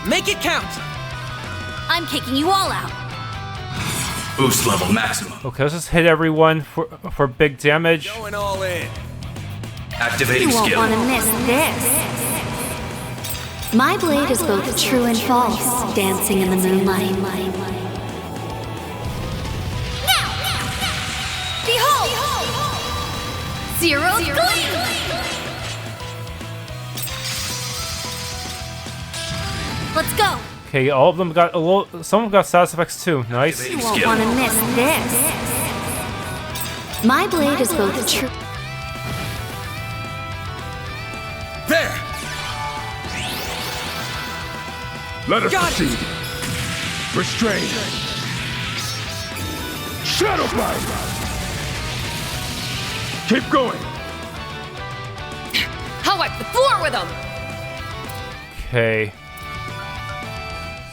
Make it count. I'm kicking you all out. Boost level maximum. Okay, let's just hit everyone for big damage. Going all in. Activating You won't skill. want to miss this. My blade is both true and false, dancing in the moonlight. Now! Behold! Zero gleam! Let's go! Okay, all of them got a little. Some of them got status effects too. Nice. You won't want to miss this. My blade is both true. There! Let us Got it. proceed. Restrain. Shadow Fire. Keep going. I'll wipe the floor with them! Okay.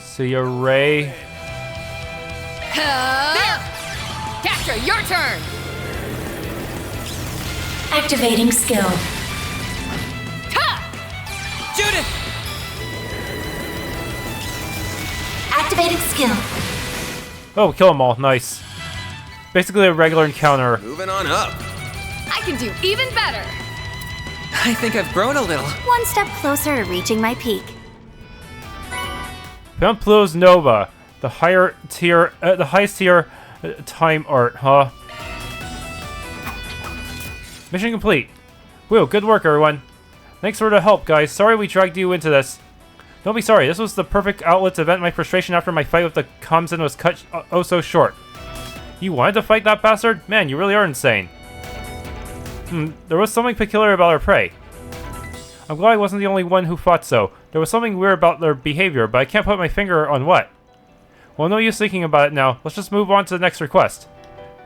See ya, Ray. There! Capture, your turn! Activating skill. Ha! Judith! Activating skill. Oh, kill them all. Nice. Basically a regular encounter. Moving on up. I can do even better! I think I've grown a little. One step closer to reaching my peak. Found Pluto's Nova, the highest tier time art, huh? Mission complete. Whew, good work, everyone. Thanks for the help, guys. Sorry we dragged you into this. Don't be sorry. This was the perfect outlet to vent my frustration after my fight with the Comzen was cut oh so short. You wanted to fight that bastard? Man, you really are insane. There was something peculiar about our prey. I'm glad I wasn't the only one who thought so. There was something weird about their behavior, but I can't put my finger on what. Well, no use thinking about it now. Let's just move on to the next request.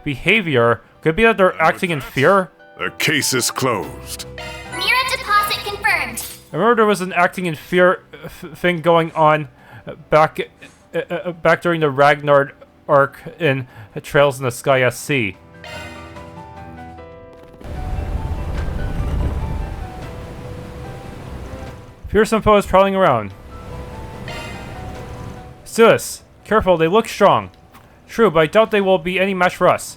Behavior? Could it be that they're acting in fear? The case is closed. Mira deposit confirmed. I remember there was an acting in fear thing going on back during the Ragnar arc in Trails in the Sky SC. Fearsome foe is prowling around. Sus, careful, they look strong. True, but I doubt they will be any match for us.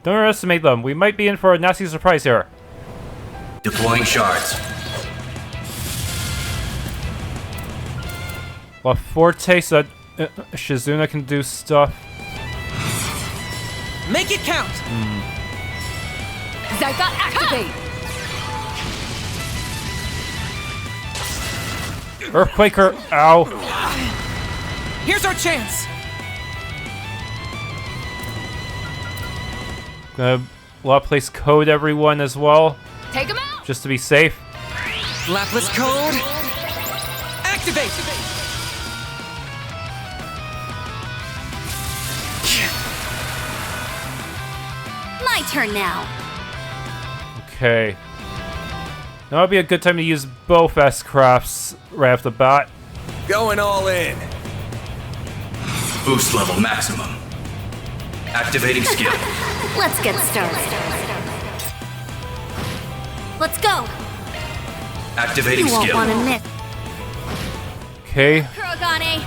Don't underestimate them. We might be in for a nasty surprise here. Deploying shards. La Forte so that Shizuna can do stuff. Make it count! Zypha, activate! Earthquaker, ow. Here's our chance! Gonna Laplace code everyone as well, Take him out! just to be safe. Lapis code! Activate! My turn now. Okay. Now would be a good time to use both S-crafts right off the bat. Going all in. Boost level maximum. Activating skill. Let's get started. Let's go. Activating You won't skill. want to miss. Okay. Kurogane.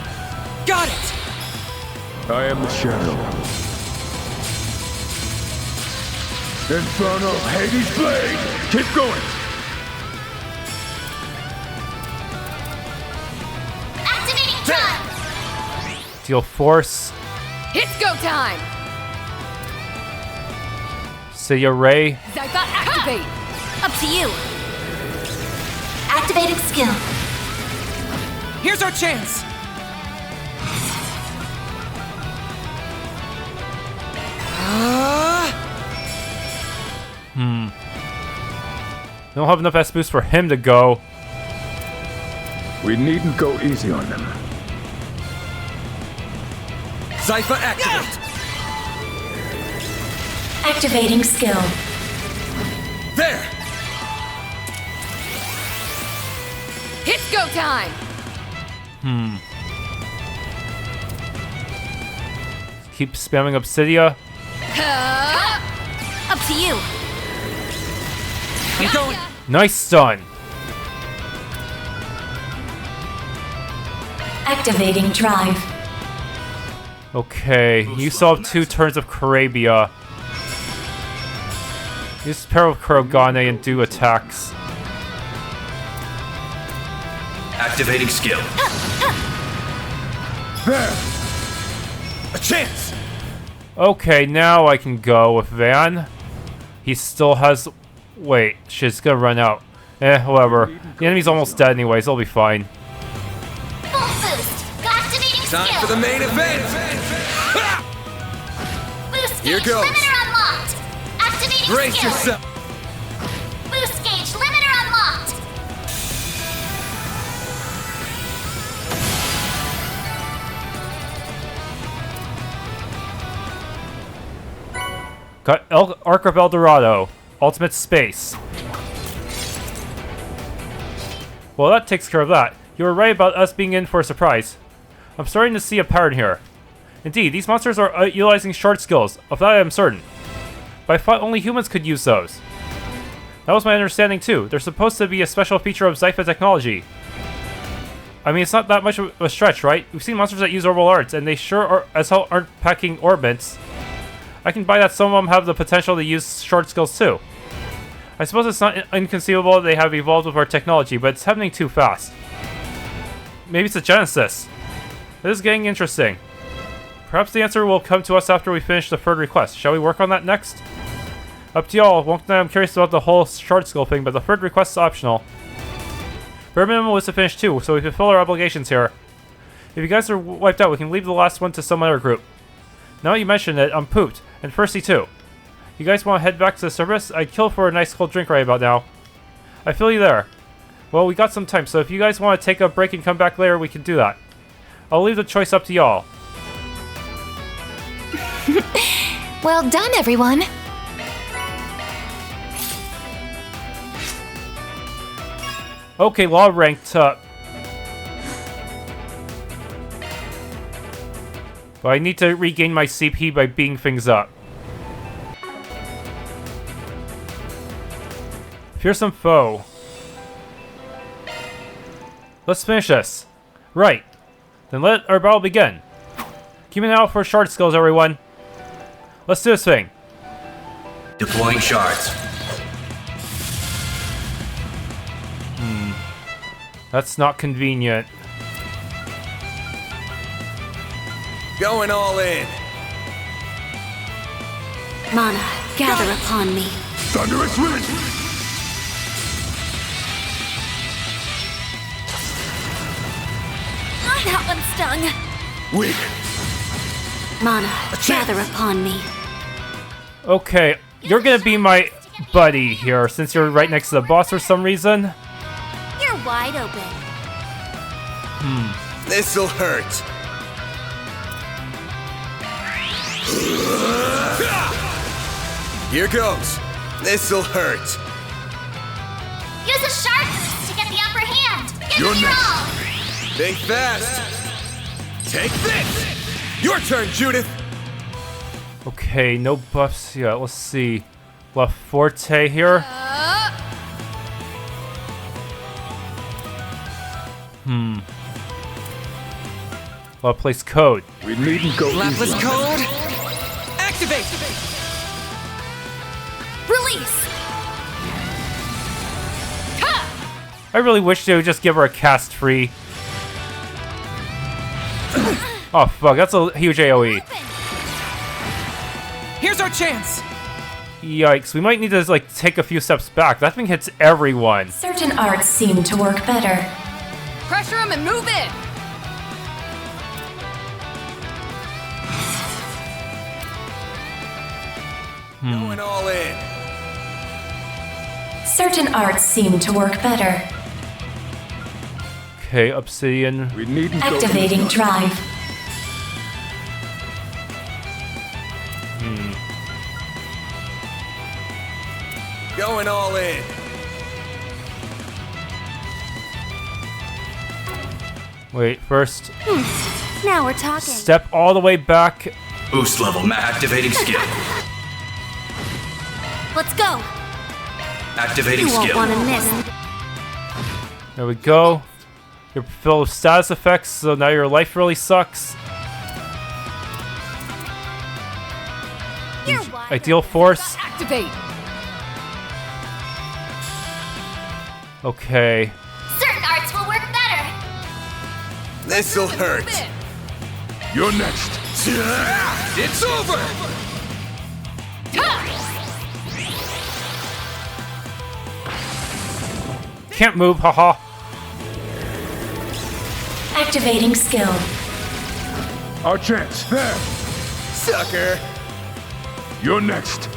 Got it! I am the shadow. Infernal Hades Blade! Keep going! Activating drive. Deal force. It's go time! Sia Ray. Zypha, activate! Up to you. Activating skill. Here's our chance! I don't have enough S boost for him to go. We needn't go easy on them. Zypha activate. Activating skill. There. It's go time! Keep spamming Obsidia. Up to you. I'm going! Nice stun. Activating drive. Okay, you still have 2 turns of Karabia. Use pair of Kurogane and do attacks. Activating skill. There! A chance. Okay, now I can go with Van. He still has... Wait, shit's gonna run out. Whatever. The enemy's almost dead anyways, it'll be fine. Full boost. Activating Time skill. for the main event. Boost Here gauge goes. limiter unlocked. Activating Brace skill. yourself. Boost gauge limiter unlocked. Got Arc of Eldorado. Ultimate Space. Well, that takes care of that. You were right about us being in for a surprise. I'm starting to see a pattern here. Indeed, these monsters are utilizing short skills. Of that I am certain. But I thought only humans could use those. That was my understanding too. They're supposed to be a special feature of Zypha technology. I mean, it's not that much of a stretch, right? We've seen monsters that use orbital arts, and they sure are, as hell aren't packing orbments. I can buy that some of them have the potential to use short skills too. I suppose it's not inconceivable that they have evolved with our technology, but it's happening too fast. Maybe it's a Genesis. This is getting interesting. Perhaps the answer will come to us after we finish the third request. Shall we work on that next? Up to y'all. Won't I'm curious about the whole short skill thing, but the third request is optional. Bare minimum was to finish too, so we fulfill our obligations here. If you guys are wiped out, we can leave the last one to some other group. Now you mention it, I'm pooped, and thirsty too. You guys want to head back to the service? I'd kill for a nice cold drink right about now. I feel you there. Well, we got some time, so if you guys want to take a break and come back later, we can do that. I'll leave the choice up to y'all. Well done, everyone. Okay, Law ranked up. But I need to regain my CP by beating things up. Fearsome foe. Let's finish this. Right. Then let our battle begin. Keep an eye out for shard skills, everyone. Let's do this thing. Deploying shards. That's not convenient. Going all in. Mana, gather upon me. Thunderous wind! Oh, that one stung. Weak. Mana, gather upon me. Okay, you're gonna be my buddy here since you're right next to the boss for some reason. You're wide open. This'll hurt. Here goes. This'll hurt. Use a sharp boost to get the upper hand. Give You're me your next. all. Think fast. Take this. Your turn, Judith. Okay, no buffs yet. Let's see. La Forte here. Well, place code. We needn't go Lapis easy on code. Activate. Release. I really wish they would just give her a cast free. Oh fuck, that's a huge AoE. Here's our chance. Yikes, we might need to like take a few steps back. That thing hits everyone. Certain arts seem to work better. Pressure him and move in. Going all in. Certain arts seem to work better. Okay, Obsidian. We needn't go Activating drive. Going all in. Wait, first, Now we're talking. step all the way back. Boost level. Activating skill. Let's go. Activating You won't skill. want to miss. There we go. You're filled with status effects, so now your life really sucks. You're wide Ideal force. Activate. Okay. Certain arts will work better. This'll hurt. Move in. You're next. It's over. Can't move, haha. Activating skill. Our chance. There. Sucker. You're next.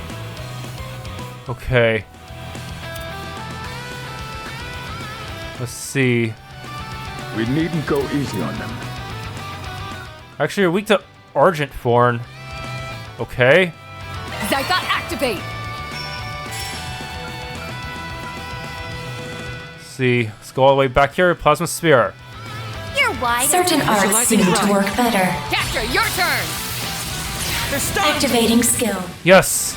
Okay. Let's see. We needn't go easy on them. Actually, you're weak to Argent Thorn. Okay. Zygot activate. Let's see. Let's go all the way back here. Plasma Sphere. You're wide Certain open. arts seem to work better. Capture, your turn. They're stuck. Activating skill. Yes!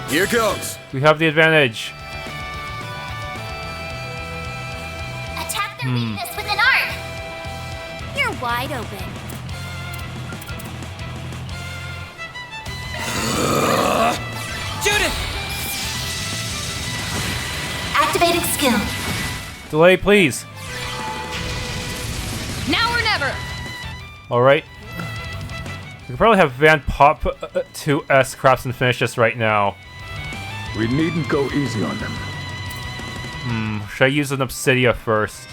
Here goes. We have the advantage. Attack their weakness with an art. You're wide open. Judith. Activating skill. Delay, please. Now or never. Alright. We could probably have Van Pop 2S crafts and finish this right now. We needn't go easy on them. Should I use an Obsidia first?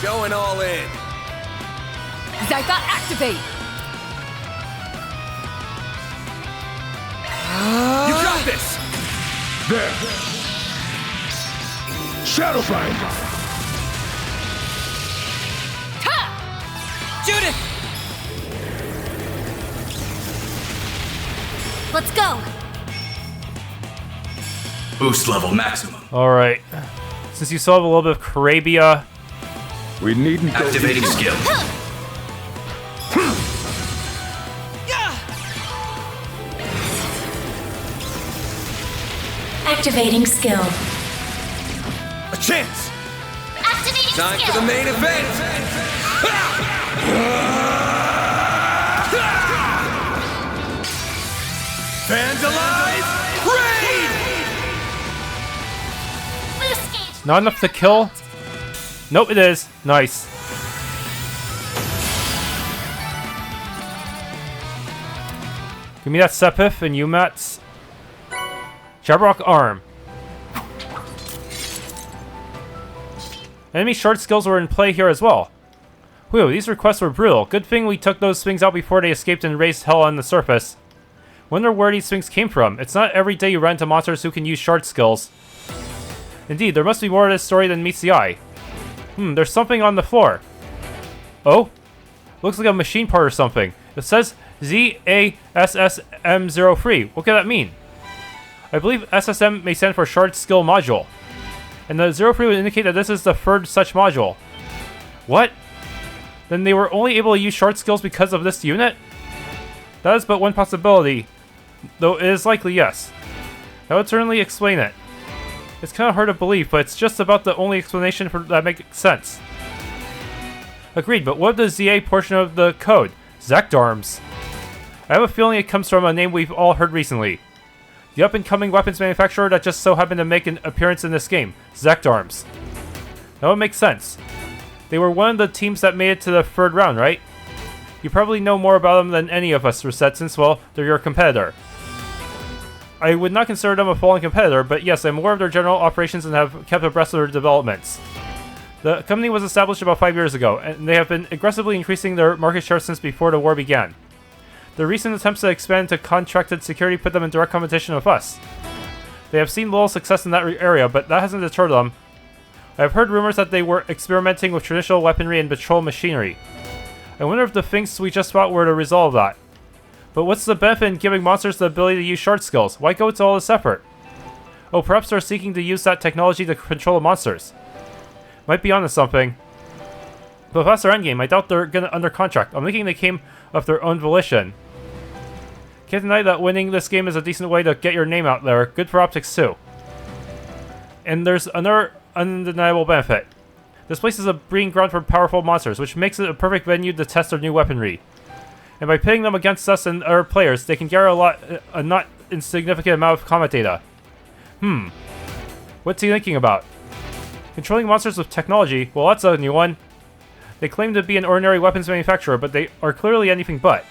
Going all in. Zygot activate. You got this. There. Shadowbind. Judith. Let's go. Boost level maximum. Alright. Since you still have a little bit of Carabia, We needn't go Activating easy. skill. Activating skill. A A chance! Activating Time skill. for the main event! Vandalize! Raid! Boost gauge. Not enough to kill? Nope, it is. Nice. Give me that Sepith and Umat's Jabberwock arm. Enemy short skills were in play here as well. Whew, these requests were brutal. Good thing we took those swings out before they escaped and raised hell on the surface. Wonder where these swings came from. It's not every day you run into monsters who can use short skills. Indeed, there must be more to this story than meets the eye. There's something on the floor. Oh? Looks like a machine part or something. It says ZASSM03. What could that mean? I believe SSM may stand for Short Skill Module. And the 03 would indicate that this is the third such module. What? Then they were only able to use short skills because of this unit? That is but one possibility, though it is likely yes. That would certainly explain it. It's kind of hard to believe, but it's just about the only explanation that makes sense. Agreed, but what of the ZA portion of the code? Zekdarms. I have a feeling it comes from a name we've all heard recently. The up-and-coming weapons manufacturer that just so happened to make an appearance in this game, Zekdarms. That would make sense. They were one of the teams that made it to the third round, right? You probably know more about them than any of us, Reset, since, well, they're your competitor. I would not consider them a fallen competitor, but yes, I'm aware of their general operations and have kept abreast of their developments. The company was established about 5 years ago, and they have been aggressively increasing their market share since before the war began. Their recent attempts to expand to contracted security put them in direct competition with us. They have seen little success in that area, but that hasn't deterred them. I have heard rumors that they were experimenting with traditional weaponry and patrol machinery. I wonder if the things we just fought were to resolve that. But what's the benefit in giving monsters the ability to use short skills? Why go to all this effort? Oh, perhaps they're seeking to use that technology to control the monsters. Might be onto something. But past their endgame, I doubt they're under contract. I'm thinking they came of their own volition. Can't deny that winning this game is a decent way to get your name out there. Good for optics too. And there's another undeniable benefit. This place is a breeding ground for powerful monsters, which makes it a perfect venue to test their new weaponry. And by pitting them against us and other players, they can gather a not insignificant amount of combat data. What's he thinking about? Controlling monsters with technology? Well, that's a new one. They claim to be an ordinary weapons manufacturer, but they are clearly anything but.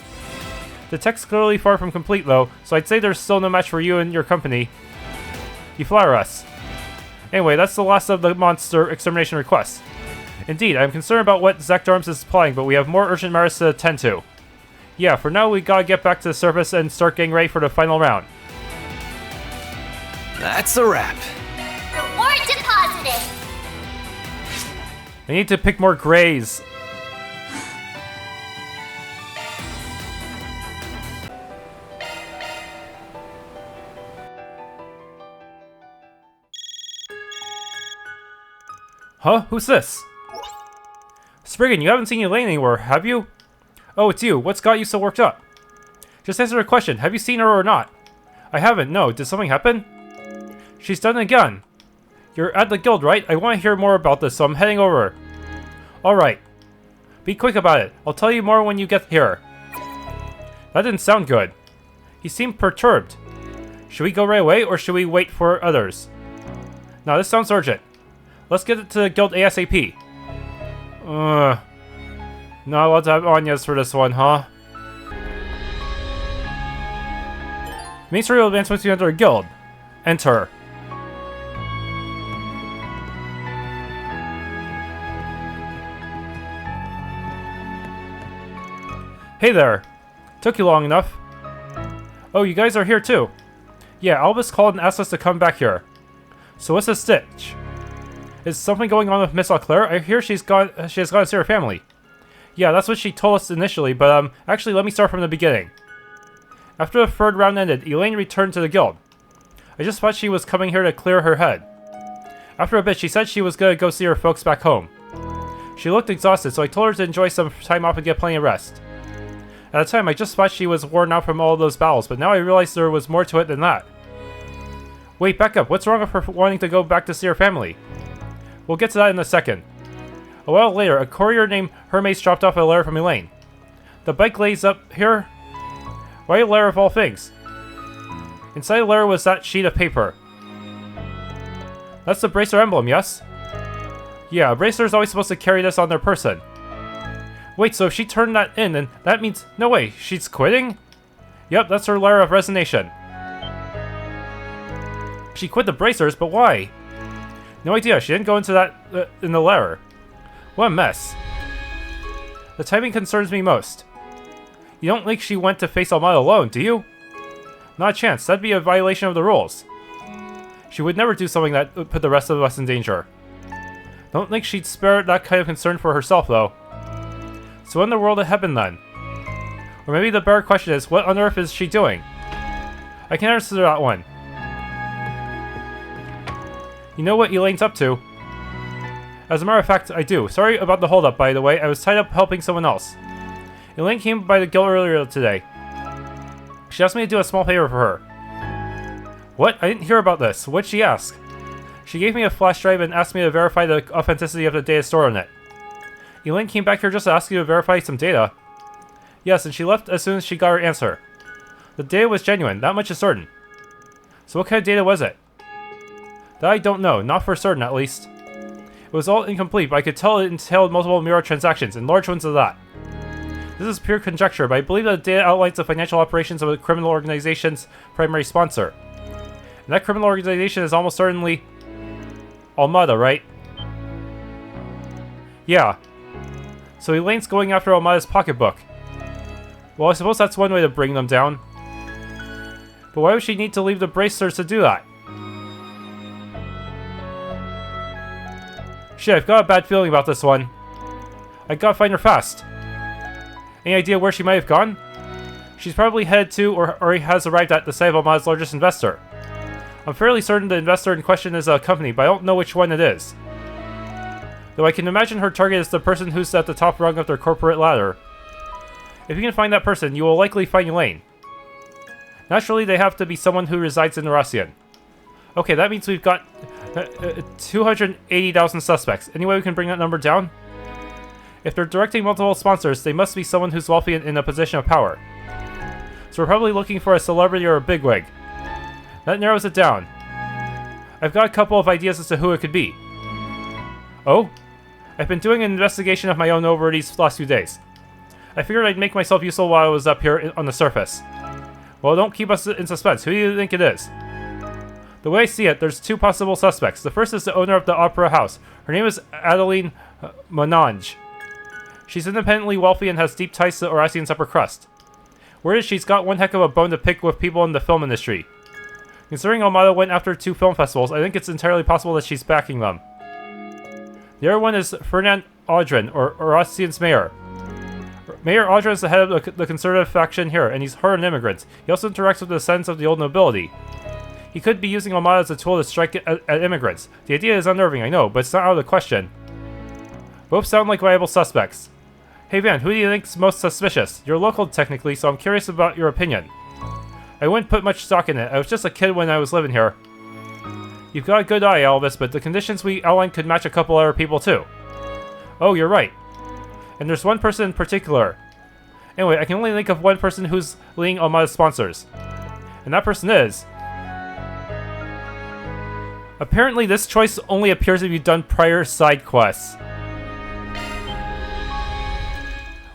The tech's clearly far from complete, though, so I'd say there's still no match for you and your company. You flatter us. Anyway, that's the last of the monster extermination requests. Indeed, I'm concerned about what Zekdarms is supplying, but we have more urgent matters to attend to. Yeah, for now we gotta get back to the surface and start getting ready for the final round. That's a wrap. Reward deposited. I need to pick more grays. Huh? Who's this? Spriggan, you haven't seen Elaine anywhere, have you? Oh, it's you. What's got you so worked up? Just answer the question. Have you seen her or not? I haven't. No. Did something happen? She's done it again. You're at the guild, right? I want to hear more about this, so I'm heading over. Alright. Be quick about it. I'll tell you more when you get here. That didn't sound good. He seemed perturbed. Should we go right away, or should we wait for others? Now, this sounds urgent. Let's get it to the guild ASAP. Not allowed to have Anyas for this one, huh? Ministerial advancement to enter a guild. Enter. Hey there. Took you long enough. Oh, you guys are here too. Yeah, Albus called and asked us to come back here. So what's the stitch? Is something going on with Miss Auclair? I hear she has gone to see her family. Yeah, that's what she told us initially, but actually let me start from the beginning. After the third round ended, Elaine returned to the guild. I just thought she was coming here to clear her head. After a bit, she said she was gonna go see her folks back home. She looked exhausted, so I told her to enjoy some time off and get plenty of rest. At the time, I just thought she was worn out from all those battles, but now I realized there was more to it than that. Wait, back up. What's wrong with her wanting to go back to see her family? We'll get to that in a second. A while later, a courier named Hermes dropped off a letter from Elaine. The bike lays up here. Why a letter of all things? Inside the letter was that sheet of paper. That's the bracer emblem, yes? Yeah, a bracer is always supposed to carry this on their person. Wait, so if she turned that in, then that means... No way, she's quitting? Yep, that's her letter of resignation. She quit the bracers, but why? No idea, she didn't go into that in the letter. What a mess. The timing concerns me most. You don't think she went to face Almada alone, do you? Not a chance, that'd be a violation of the rules. She would never do something that would put the rest of us in danger. Don't think she'd spare that kind of concern for herself, though. So what in the world had happened then? Or maybe the better question is, what on earth is she doing? I can answer that one. You know what Elaine's up to? As a matter of fact, I do. Sorry about the holdup, by the way. I was tied up helping someone else. Elaine came by the guild earlier today. She asked me to do a small favor for her. What? I didn't hear about this. What'd she ask? She gave me a flash drive and asked me to verify the authenticity of the data stored on it. Elaine came back here just to ask you to verify some data. Yes, and she left as soon as she got her answer. The data was genuine, that much is certain. So what kind of data was it? That I don't know, not for certain at least. It was all incomplete, but I could tell it entailed multiple mirror transactions, and large ones of that. This is pure conjecture, but I believe that the data outlines the financial operations of a criminal organization's primary sponsor. And that criminal organization is almost certainly... Almada, right? Yeah. So Elaine's going after Almada's pocketbook. Well, I suppose that's one way to bring them down. But why would she need to leave the bracers to do that? Shit, I've got a bad feeling about this one. I gotta find her fast. Any idea where she might have gone? She's probably headed to, or has arrived at, the site of Almada's largest investor. I'm fairly certain the investor in question is a company, but I don't know which one it is. Though I can imagine her target is the person who's at the top rung of their corporate ladder. If you can find that person, you will likely find Elaine. Naturally, they have to be someone who resides in Oracion. Okay, that means we've got 280,000 suspects. Any way we can bring that number down? If they're directing multiple sponsors, they must be someone who's wealthy and in a position of power. So we're probably looking for a celebrity or a bigwig. That narrows it down. I've got a couple of ideas as to who it could be. Oh? I've been doing an investigation of my own over these last few days. I figured I'd make myself useful while I was up here on the surface. Well, don't keep us in suspense. Who do you think it is? The way I see it, there's two possible suspects. The first is the owner of the Opera House. Her name is Adeline Monange. She's independently wealthy and has deep ties to Oracion's upper crust. Word is she's got one heck of a bone to pick with people in the film industry. Considering Almada went after 2 film festivals, I think it's entirely possible that she's backing them. The other one is Ferdinand Audrin, or Oracion's mayor. Mayor Audrin is the head of the conservative faction here, and he's hard on immigrants. He also interacts with the descendants of the old nobility. He could be using Almada as a tool to strike at immigrants. The idea is unnerving, I know, but it's not out of the question. Both sound like viable suspects. Hey Van, who do you think's most suspicious? You're local technically, so I'm curious about your opinion. I wouldn't put much stock in it. I was just a kid when I was living here. You've got a good eye, Elvis, but the conditions we outlined could match a couple other people too. Oh, you're right. And there's one person in particular. Anyway, I can only think of one person who's leading Almada's sponsors. And that person is... Apparently this choice only appears if you've done prior side quests.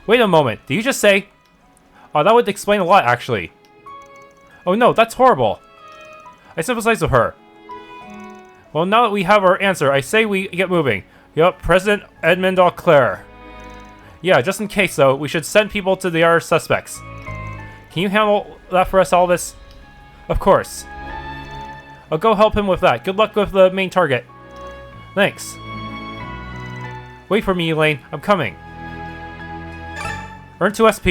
Wait a moment, did you just say... Oh, that would explain a lot, actually. Oh no, that's horrible. I sympathize with her. Well, now that we have our answer, I say we get moving. Yup, President Edmond Auclair. Yeah, just in case though, we should send people to the other suspects. Can you handle that for us, Elvis? Of course. I'll go help him with that. Good luck with the main target. Thanks. Wait for me, Elaine. I'm coming. Earn 2 SP.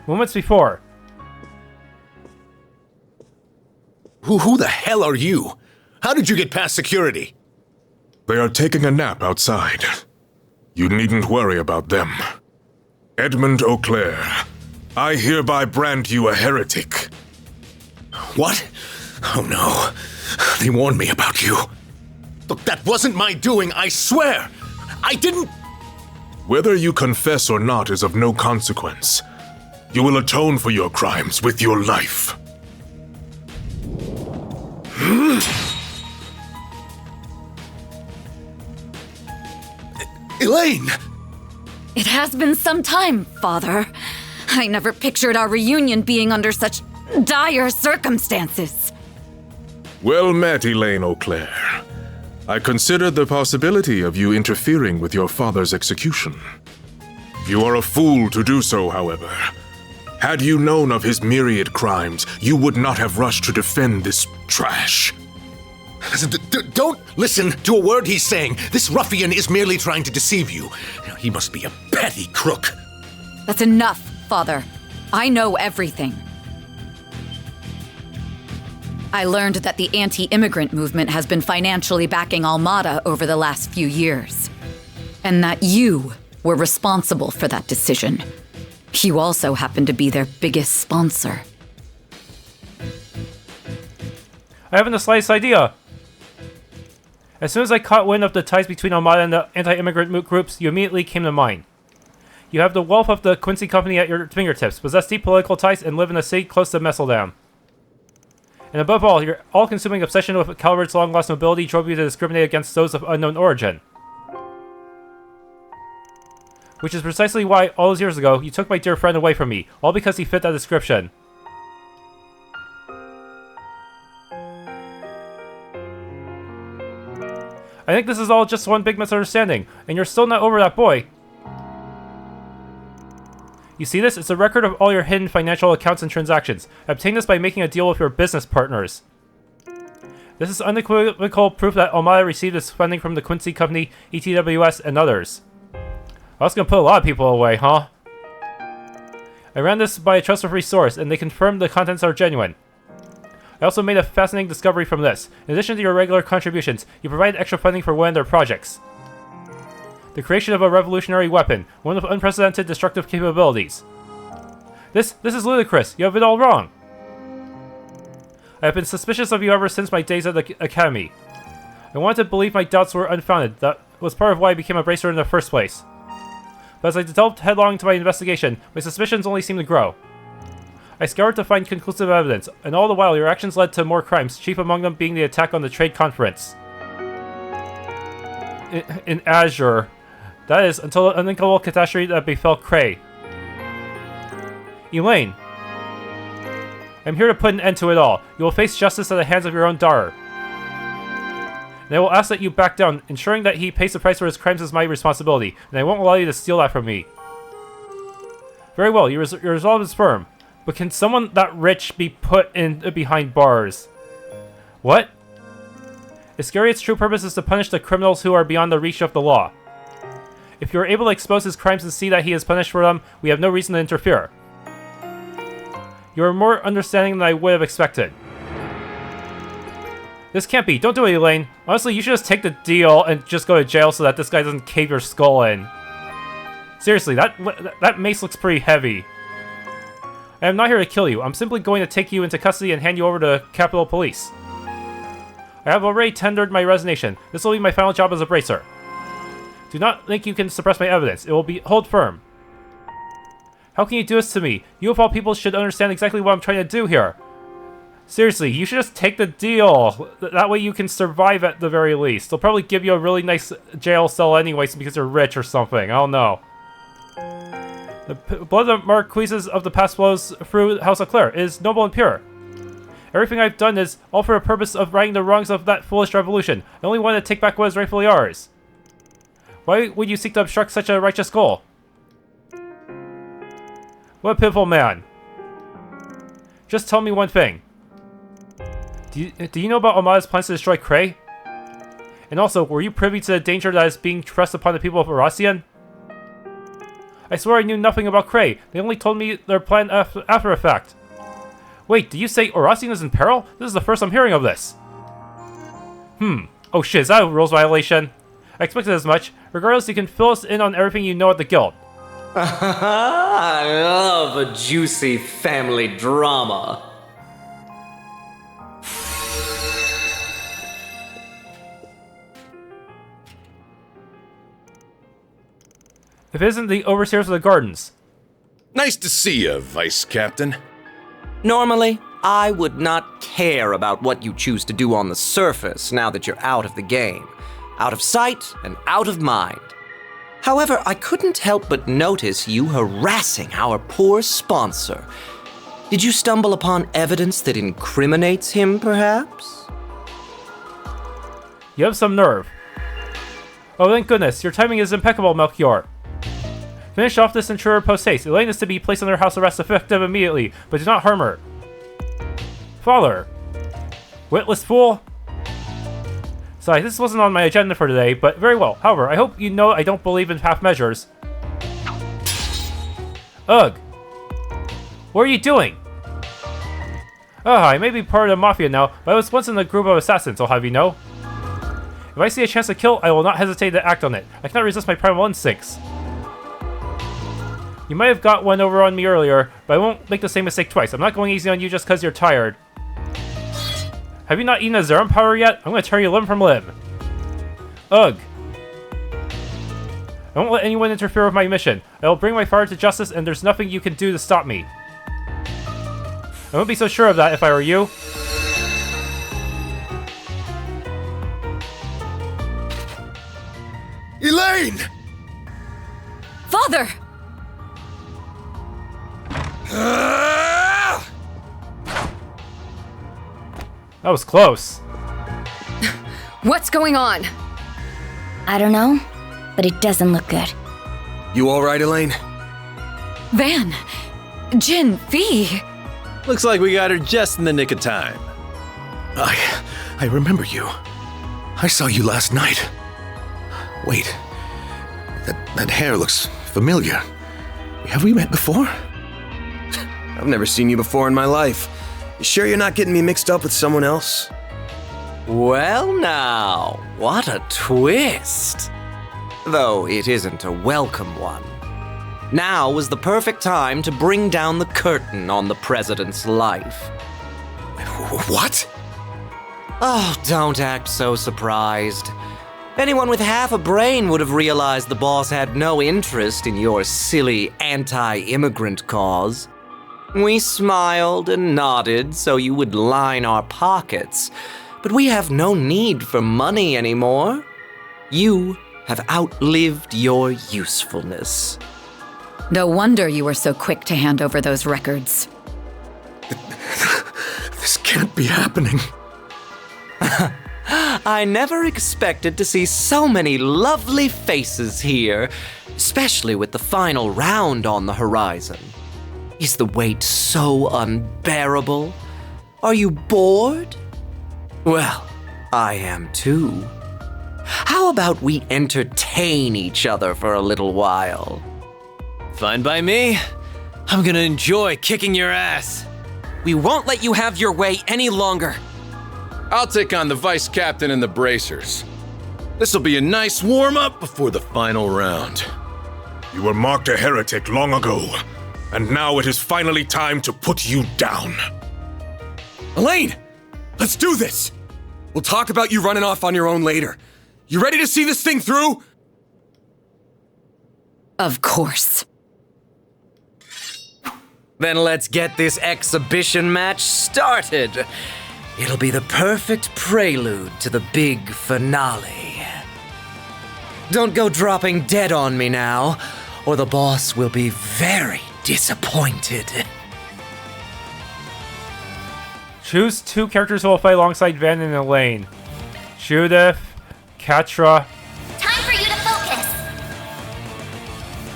Moments before. Who the hell are you? How did you get past security? They are taking a nap outside. You needn't worry about them. Edmond Auclair, I hereby brand you a heretic. What? Oh no. They warned me about you. Look, that wasn't my doing, I swear! I didn't... Whether you confess or not is of no consequence. You will atone for your crimes with your life. Elaine! It has been some time, Father. I never pictured our reunion being under such dire circumstances. Well met, Elaine Auclair. I considered the possibility of you interfering with your father's execution. You are a fool to do so, however. Had you known of his myriad crimes, you would not have rushed to defend this trash. Don't listen to a word he's saying. This ruffian is merely trying to deceive you. He must be a petty crook. That's enough, Father. I know everything. I learned that the anti-immigrant movement has been financially backing Almada over the last few years, and that you were responsible for that decision. You also happen to be their biggest sponsor. I haven't the slightest idea. As soon as I caught wind of the ties between Almada and the anti-immigrant groups, you immediately came to mind. You have the wealth of the Quincy Company at your fingertips, possess deep political ties, and live in a city close to Messeldam. And above all, your all-consuming obsession with Calvard's long-lost nobility drove you to discriminate against those of unknown origin. Which is precisely why, all those years ago, you took my dear friend away from me, all because he fit that description. I think this is all just one big misunderstanding, and you're still not over that boy. You see this? It's a record of all your hidden financial accounts and transactions. I obtained this by making a deal with your business partners. This is unequivocal proof that Almada received its funding from the Quincy Company, ETWS, and others. That's gonna put a lot of people away, huh? I ran this by a trustworthy source, and they confirmed the contents are genuine. I also made a fascinating discovery from this. In addition to your regular contributions, you provide extra funding for one of their projects. The creation of a revolutionary weapon, one with unprecedented destructive capabilities. This is ludicrous. You have it all wrong. I have been suspicious of you ever since my days at the academy. I wanted to believe my doubts were unfounded. That was part of why I became a bracer in the first place. But as I delved headlong into my investigation, my suspicions only seemed to grow. I scoured to find conclusive evidence, and all the while your actions led to more crimes, chief among them being the attack on the trade conference. In Azure. That is, until the unthinkable catastrophe that befell Cray. Elaine. I'm here to put an end to it all. You will face justice at the hands of your own daughter. And I will ask that you back down, ensuring that he pays the price for his crimes is my responsibility, and I won't allow you to steal that from me. Very well, your resolve is firm. But can someone that rich be put in behind bars? What? Iscariot's true purpose is to punish the criminals who are beyond the reach of the law. If you are able to expose his crimes and see that he is punished for them, we have no reason to interfere. You are more understanding than I would have expected. This can't be. Don't do it, Elaine. Honestly, you should just take the deal and just go to jail so that this guy doesn't cave your skull in. Seriously, that mace looks pretty heavy. I am not here to kill you. I'm simply going to take you into custody and hand you over to Capitol Police. I have already tendered my resignation. This will be my final job as a bracer. Do not think you can suppress my evidence. It will hold firm. How can you do this to me? You of all people should understand exactly what I'm trying to do here. Seriously, you should just take the deal. That way you can survive at the very least. They'll probably give you a really nice jail cell anyways because you're rich or something. I don't know. The blood of the Marquises of the past flows through House of Claire. It is noble and pure. Everything I've done is all for the purpose of righting the wrongs of that foolish revolution. I only want to take back what is rightfully ours. Why would you seek to obstruct such a righteous goal? What a pitiful man. Just tell me one thing. Do you know about Almada's plans to destroy Cray? And also, were you privy to the danger that is being thrust upon the people of Oracion? I swear I knew nothing about Cray. They only told me their plan after a fact. Wait, did you say Oracion is in peril? This is the first I'm hearing of this. Oh shit, is that a rules violation? I expected as much. Regardless, you can fill us in on everything you know at the guild. I love a juicy family drama. If it isn't the overseers of the gardens. Nice to see you, Vice Captain. Normally, I would not care about what you choose to do on the surface now that you're out of the game. Out of sight and out of mind. However, I couldn't help but notice you harassing our poor sponsor. Did you stumble upon evidence that incriminates him, perhaps? You have some nerve. Oh, thank goodness. Your timing is impeccable, Melchior. Finish off this intruder post-haste. Elaine is to be placed under house arrest effective immediately, but do not harm her. Follow her. Witless fool. Sorry, this wasn't on my agenda for today, but very well. However, I hope you know I don't believe in half measures. Ugh. What are you doing? I may be part of the mafia now, but I was once in a group of assassins, I'll have you know. If I see a chance to kill, I will not hesitate to act on it. I cannot resist my primal instincts. You might have got one over on me earlier, but I won't make the same mistake twice. I'm not going easy on you just because you're tired. Have you not eaten a Zerum powder yet? I'm going to tear you limb from limb. Ugh. I won't let anyone interfere with my mission. I will bring my father to justice, and there's nothing you can do to stop me. I wouldn't be so sure of that if I were you. Elaine! Father! That was close. What's going on? I don't know, but it doesn't look good. You alright, Elaine? Van! Jin, Fee! Looks like we got her just in the nick of time. I remember you. I saw you last night. Wait. That hair looks familiar. Have we met before? I've never seen you before in my life. You sure you're not getting me mixed up with someone else? Well now, what a twist. Though it isn't a welcome one. Now was the perfect time to bring down the curtain on the president's life. What? Oh, don't act so surprised. Anyone with half a brain would have realized the boss had no interest in your silly anti-immigrant cause. We smiled and nodded so you would line our pockets, but we have no need for money anymore. You have outlived your usefulness. No wonder you were so quick to hand over those records. This can't be happening. I never expected to see so many lovely faces here, especially with the final round on the horizon. Is the wait so unbearable? Are you bored? Well, I am too. How about we entertain each other for a little while? Fine by me. I'm gonna enjoy kicking your ass. We won't let you have your way any longer. I'll take on the Vice Captain and the Bracers. This'll be a nice warm-up before the final round. You were marked a heretic long ago, and now it is finally time to put you down. Elaine! Let's do this! We'll talk about you running off on your own later. You ready to see this thing through? Of course. Then let's get this exhibition match started. It'll be the perfect prelude to the big finale. Don't go dropping dead on me now, or the boss will be very disappointed. Choose two characters who will fight alongside Van and Elaine. Judith, Katra. Time for you to focus.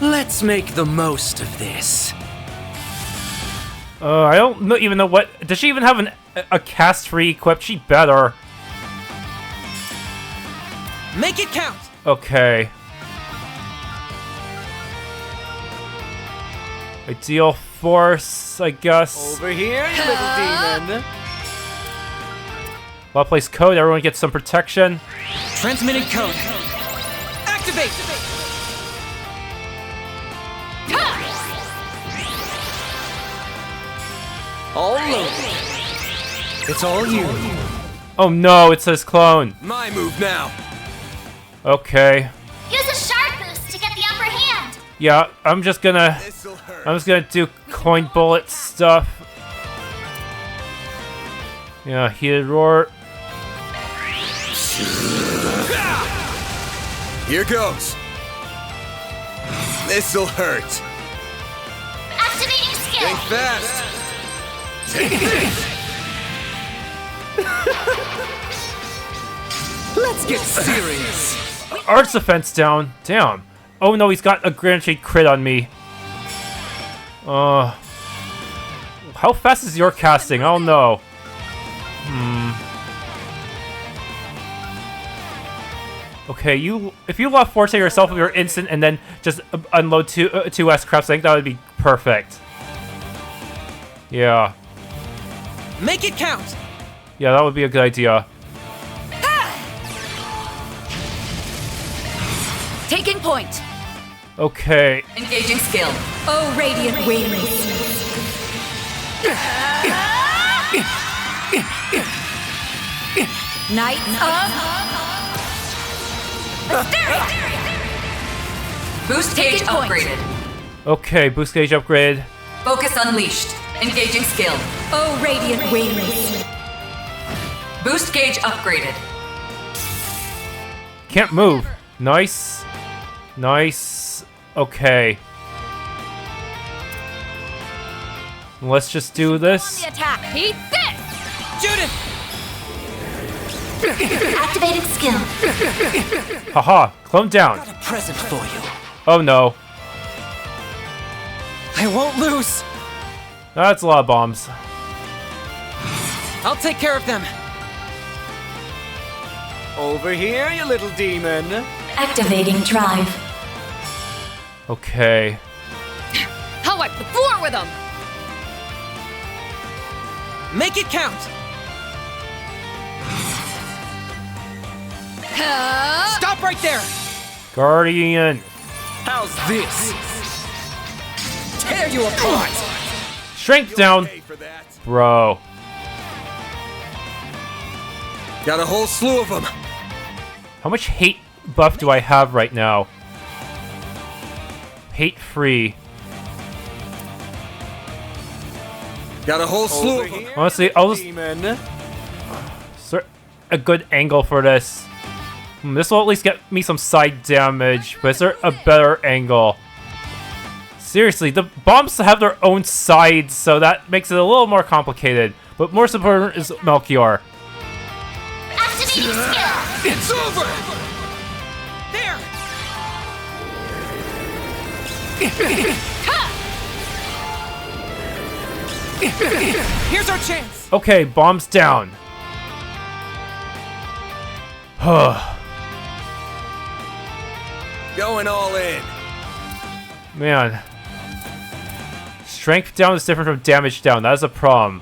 Let's make the most of this. I don't even know what... Does she even have a cast-free equip? She better. Make it count! Okay. Ideal force, I guess. Over here, you little demon. Well place code, everyone gets some protection. Transmitting code. Activate! All over. It's all you. Oh no, it says clone. My move now. Okay. Use a shard boost to get the upper hand. Yeah, I'm just gonna do coin bullet stuff. Yeah, heated roar. Here goes. This'll hurt. Activating skill. Think fast. Take this. Let's get serious. Arts defense down. Damn. Oh no, he's got a guaranteed crit on me. How fast is your casting? I don't know. Okay, if you left forte yourself with your instant and then just unload two S-craps, I think that would be perfect. Yeah. Make it count. Yeah, that would be a good idea. Taking point. Okay. Engaging skill. Oh, radiant wings. Knight Boost gauge upgraded. Okay, boost gauge upgraded. Focus unleashed. Engaging skill. Oh, radiant wings. Boost gauge upgraded. Can't move. Nice. Nice. Okay. Let's just do this. The attack. Eat this. Judith. Activating skill. Haha, clone down. Got a present for you. Oh no. I won't lose. That's a lot of bombs. I'll take care of them. Over here, you little demon. Activating drive. Okay. I'll wipe the floor with them. Make it count. Stop right there. Guardian. How's this? Tear you apart. Strength down. Bro. Got a whole slew of them. How much hate buff do I have right now? Hate free. Got a whole slew of them. Honestly, I'll just sort a good angle for this. This will at least get me some side damage, but is there a better angle? Seriously, the bombs have their own sides, so that makes it a little more complicated. But more important is Melchior. Activating skill. It's over. There. Here's our chance. Okay, bombs down. Going all in. Man. Strength down is different from damage down. That is a problem.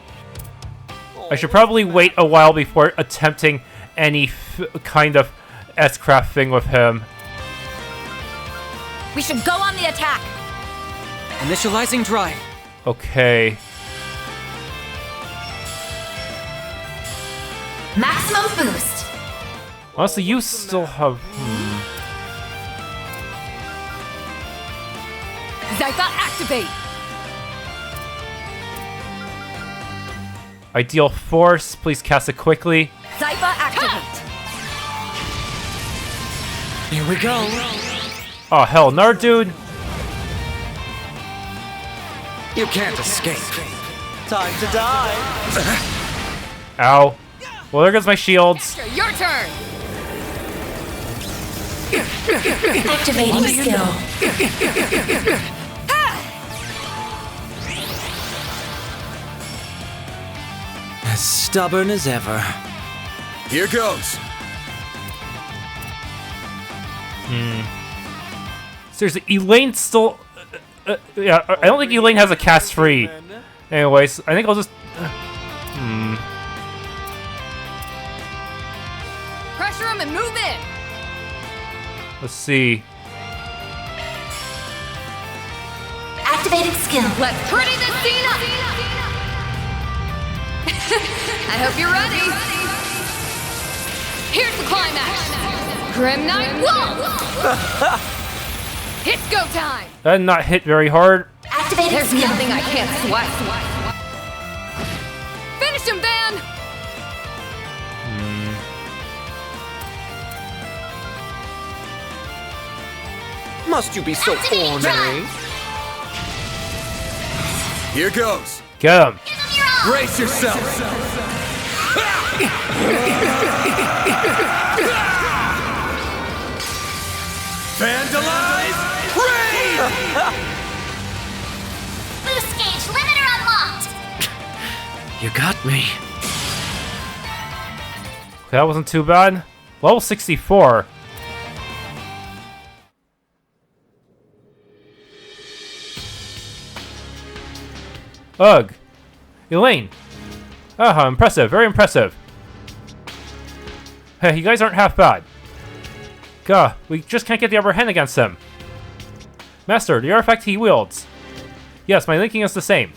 I should probably wait a while before attempting any kind of S-craft thing with him. We should go on the attack. Initializing drive. Okay. Maximum boost. Honestly, you still have... Zypha activate. Ideal Force, please cast it quickly. Zypha activate. Here we go. Oh hell, no, dude. You can't escape. Time to die. Ow. Well, there goes my shields. Your turn. Activating skill. As stubborn as ever. Here goes. Seriously, Elaine still... yeah, I don't think Elaine has a cast free. Anyways, I think I'll just... Pressure him and move in. Let's see. Activating skill. Let's pretty this scene up. I hope you're ready. Here's the climax. Grim Knight Wolf. It's go time! That did not hit very hard. Activating There's skill. nothing I can't sweat. Finish him, Van! Must you be so ornery? Here goes. Get him. Brace yourself. Vandalize! Raid! Boost gauge limiter unlocked. You got me. Okay, that wasn't too bad. Level 64. Ugh. Elaine. Impressive. Very impressive. Hey, you guys aren't half bad. Gah, we just can't get the upper hand against him. Master, the artifact he wields. Yes, my linking is the same.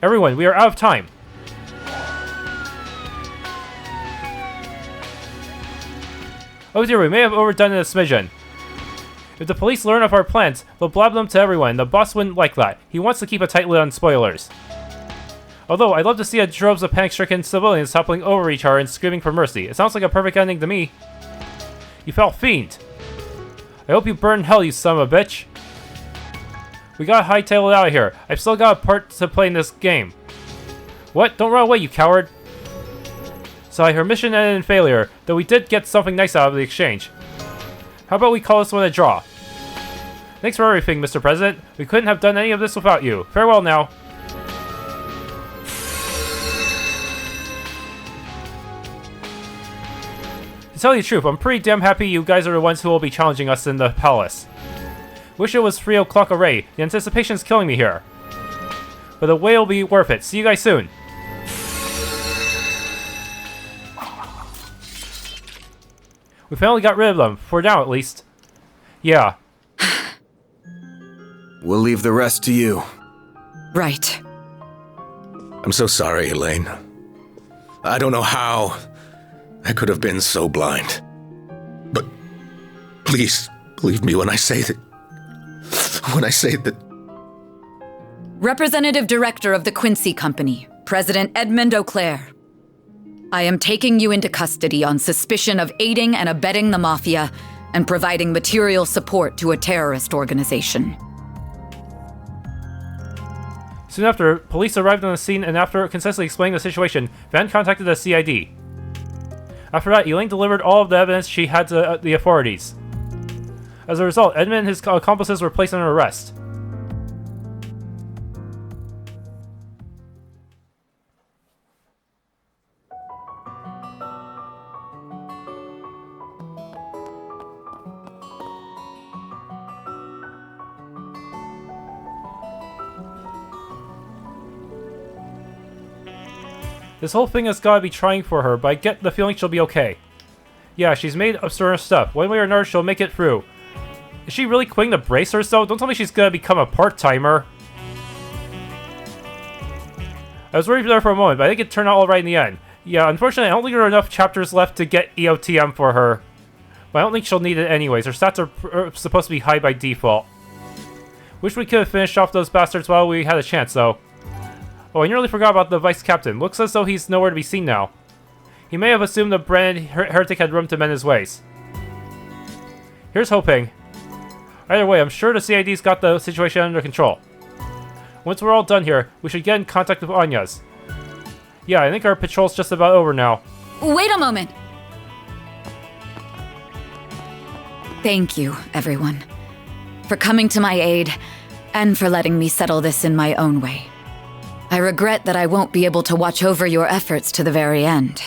Everyone, we are out of time. Oh dear, we may have overdone it a smidgen. If the police learn of our plans, they'll blab them to everyone. The boss wouldn't like that. He wants to keep a tight lid on spoilers. Although, I'd love to see droves of panic-stricken civilians toppling over each other and screaming for mercy. It sounds like a perfect ending to me. You fell Fiend. I hope you burn in hell, you son of a bitch. We gotta hightail it out of here. I've still got a part to play in this game. What? Don't run away, you coward. Sorry, her mission ended in failure, though we did get something nice out of the exchange. How about we call this one a draw? Thanks for everything, Mr. President. We couldn't have done any of this without you. Farewell now. To tell you the truth, I'm pretty damn happy you guys are the ones who will be challenging us in the palace. Wish it was 3 o'clock already. The anticipation's killing me here. But the wait will be worth it. See you guys soon. We finally got rid of them, for now at least. Yeah. We'll leave the rest to you. Right. I'm so sorry, Elaine. I don't know how I could have been so blind. But please believe me when I say that... Representative Director of the Quincy Company, President Edmund Auclair. I am taking you into custody on suspicion of aiding and abetting the mafia and providing material support to a terrorist organization. Soon after, police arrived on the scene, and after concisely explaining the situation, Van contacted the CID. After that, Elaine delivered all of the evidence she had to the authorities. As a result, Edmund and his accomplices were placed under arrest. This whole thing has gotta be trying for her, but I get the feeling she'll be okay. Yeah, she's made absurd stuff. One way or another, she'll make it through. Is she really quitting to brace herself? Don't tell me she's gonna become a part-timer. I was worried there for a moment, but I think it turned out alright in the end. Yeah, unfortunately, I don't think there are enough chapters left to get EOTM for her. But I don't think she'll need it anyways. Her stats are supposed to be high by default. Wish we could have finished off those bastards while we had a chance, though. Oh, I nearly forgot about the Vice Captain. Looks as though he's nowhere to be seen now. He may have assumed the brand heretic had room to mend his ways. Here's hoping. Either way, I'm sure the CID's got the situation under control. Once we're all done here, we should get in contact with Anya's. Yeah, I think our patrol's just about over now. Wait a moment! Thank you, everyone, for coming to my aid and for letting me settle this in my own way. I regret that I won't be able to watch over your efforts to the very end.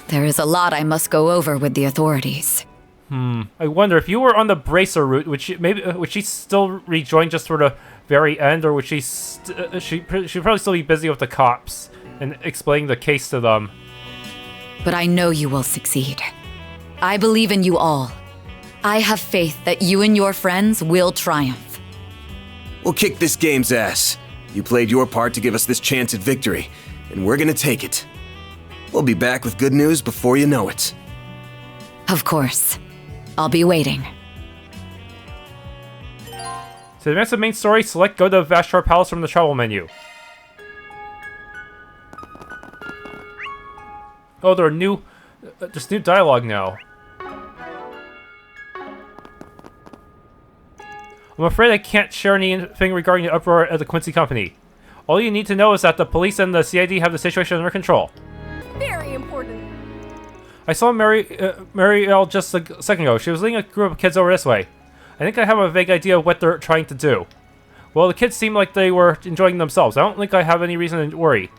There is a lot I must go over with the authorities. I wonder if you were on the bracer route, would she still rejoin just for the very end, or would she'd probably still be busy with the cops and explaining the case to them. But I know you will succeed. I believe in you all. I have faith that you and your friends will triumph. We'll kick this game's ass. You played your part to give us this chance at victory, and we're gonna take it. We'll be back with good news before you know it. Of course. I'll be waiting. To advance the main story, select Go to Vashtar Palace from the travel menu. Oh, there are new... there's new dialogue now. I'm afraid I can't share anything regarding the uproar at the Quincy Company. All you need to know is that the police and the CID have the situation under control. Very important. I saw Marielle just a second ago. She was leading a group of kids over this way. I think I have a vague idea of what they're trying to do. Well, the kids seem like they were enjoying themselves. I don't think I have any reason to worry.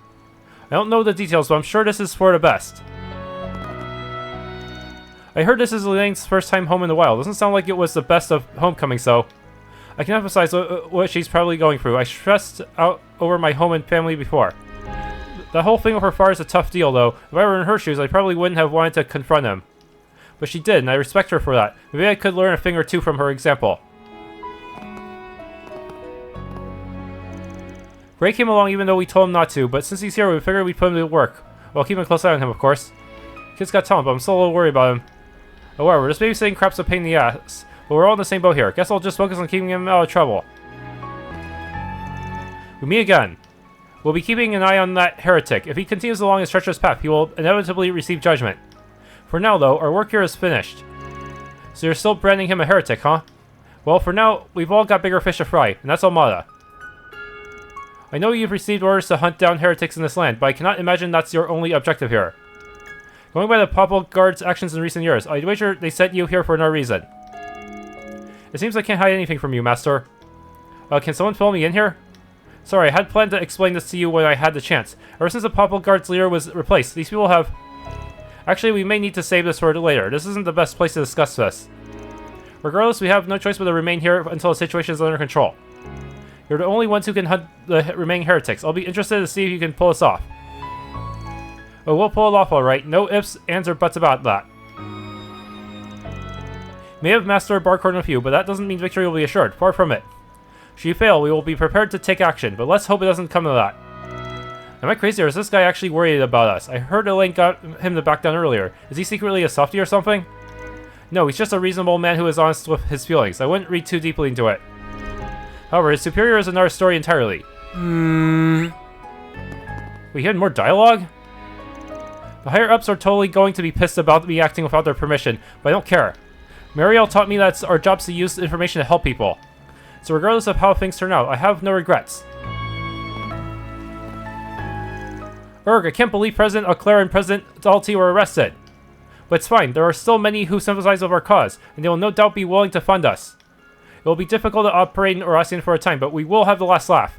I don't know the details, but I'm sure this is for the best. I heard this is Elaine's first time home in a while. Doesn't sound like it was the best of homecomings, though. I can emphasize what she's probably going through. I stressed out over my home and family before. The whole thing with her father is a tough deal, though. If I were in her shoes, I probably wouldn't have wanted to confront him. But she did, and I respect her for that. Maybe I could learn a thing or two from her example. Gray came along even though we told him not to, but since he's here, we figured we'd put him to work. Well, keep a close eye on him, of course. Kid's got talent, but I'm still a little worried about him. However, this babysitting crap's a pain in the ass, but we're all in the same boat here. Guess I'll just focus on keeping him out of trouble. We meet again. We'll be keeping an eye on that heretic. If he continues along his treacherous path, he will inevitably receive judgment. For now, though, our work here is finished. So you're still branding him a heretic, huh? Well, for now, we've all got bigger fish to fry, and that's Almada. I know you've received orders to hunt down heretics in this land, but I cannot imagine that's your only objective here. Going by the Papal Guard's actions in recent years, I'd wager they sent you here for no reason. It seems I can't hide anything from you, Master. Can someone fill me in here? Sorry, I had planned to explain this to you when I had the chance. Ever since the Papal Guard's leader was replaced, these people have... Actually, we may need to save this for later. This isn't the best place to discuss this. Regardless, we have no choice but to remain here until the situation is under control. You're the only ones who can hunt the remaining heretics. I'll be interested to see if you can pull us off. Oh, we'll pull it off alright. No ifs, ands, or buts about that. May have Master Barkhorn with you, but that doesn't mean victory will be assured. Far from it. Should you fail, we will be prepared to take action, but let's hope it doesn't come to that. Am I crazy, or is this guy actually worried about us? I heard Elaine got him to back down earlier. Is he secretly a softie or something? No, he's just a reasonable man who is honest with his feelings. I wouldn't read too deeply into it. However, his superior is another story entirely. We had more dialogue? The higher-ups are totally going to be pissed about me acting without their permission, but I don't care. Marielle taught me that it's our jobs to use information to help people. So regardless of how things turn out, I have no regrets. I can't believe President Auclair and President Dalty were arrested. But it's fine, there are still many who sympathize with our cause, and they will no doubt be willing to fund us. It will be difficult to operate in Oracion for a time, but we will have the last laugh.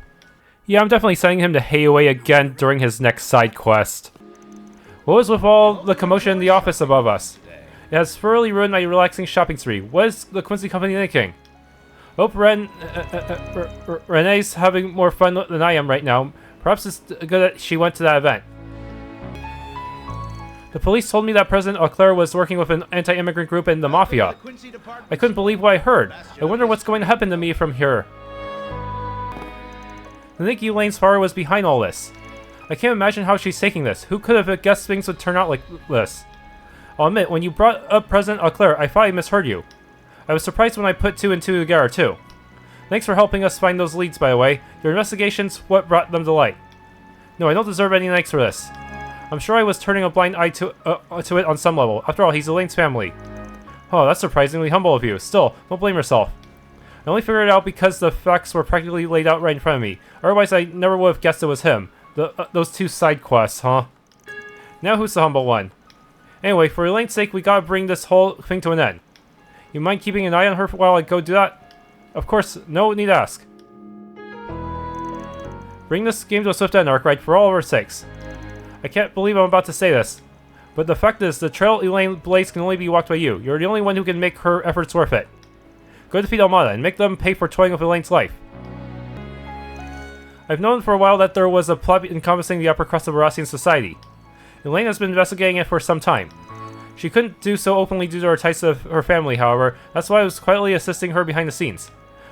Yeah, I'm definitely sending him to Hayaway again during his next side quest. What was with all the commotion in the office above us? It has thoroughly ruined my relaxing shopping spree. What is the Quincy Company thinking? Hope Renee's having more fun than I am right now. Perhaps it's good that she went to that event. The police told me that President Auclair was working with an anti-immigrant group in the mafia. I couldn't believe what I heard. I wonder what's going to happen to me from here. I think Elaine's father was behind all this. I can't imagine how she's taking this. Who could have guessed things would turn out like this? I'll admit, when you brought up President Auclair, I thought I misheard you. I was surprised when I put two and two together, too. Thanks for helping us find those leads, by the way. Your investigation's what brought them to light. No, I don't deserve any thanks for this. I'm sure I was turning a blind eye to it on some level. After all, he's Elaine's family. Oh, that's surprisingly humble of you. Still, don't blame yourself. I only figured it out because the facts were practically laid out right in front of me. Otherwise, I never would have guessed it was him. Those two side quests, huh? Now who's the humble one? Anyway, for Elaine's sake, we gotta bring this whole thing to an end. You mind keeping an eye on her while I go do that? Of course, no need to ask. Bring this game to a swift end, Arkride, for all of our sakes. I can't believe I'm about to say this, but the fact is, the trail Elaine blazed can only be walked by you. You're the only one who can make her efforts worth it. Go defeat Almada and make them pay for toying with Elaine's life. I've known for a while that there was a plot encompassing the upper crust of Oracion society. Elaine has been investigating it for some time. She couldn't do so openly due to her ties to her family, however. That's why I was quietly assisting her behind the scenes.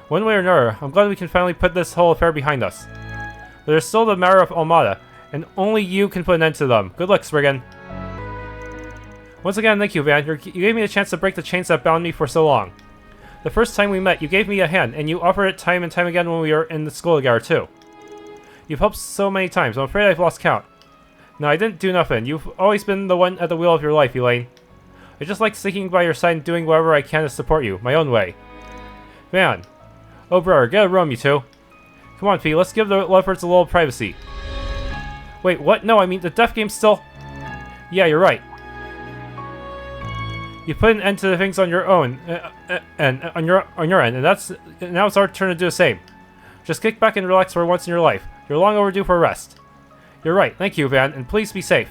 One way or another, I'm glad we can finally put this whole affair behind us. But there's still the matter of Almada, and only you can put an end to them. Good luck, Spriggan. Once again, thank you, Van. You gave me a chance to break the chains that bound me for so long. The first time we met, you gave me a hand, and you offered it time and time again when we were in the school together, too. You've helped so many times, I'm afraid I've lost count. No, I didn't do nothing. You've always been the one at the wheel of your life, Elaine. I just like sticking by your side and doing whatever I can to support you, my own way. Man. Oh, brother, get a room, you two. Come on, Fee, let's give the leopards a little privacy. Wait, what? No, I mean, the death game's still... Yeah, you're right. You put an end to the things on your own, and on your end, and now it's our turn to do the same. Just kick back and relax for once in your life. You're long overdue for a rest. You're right. Thank you, Van, and please be safe.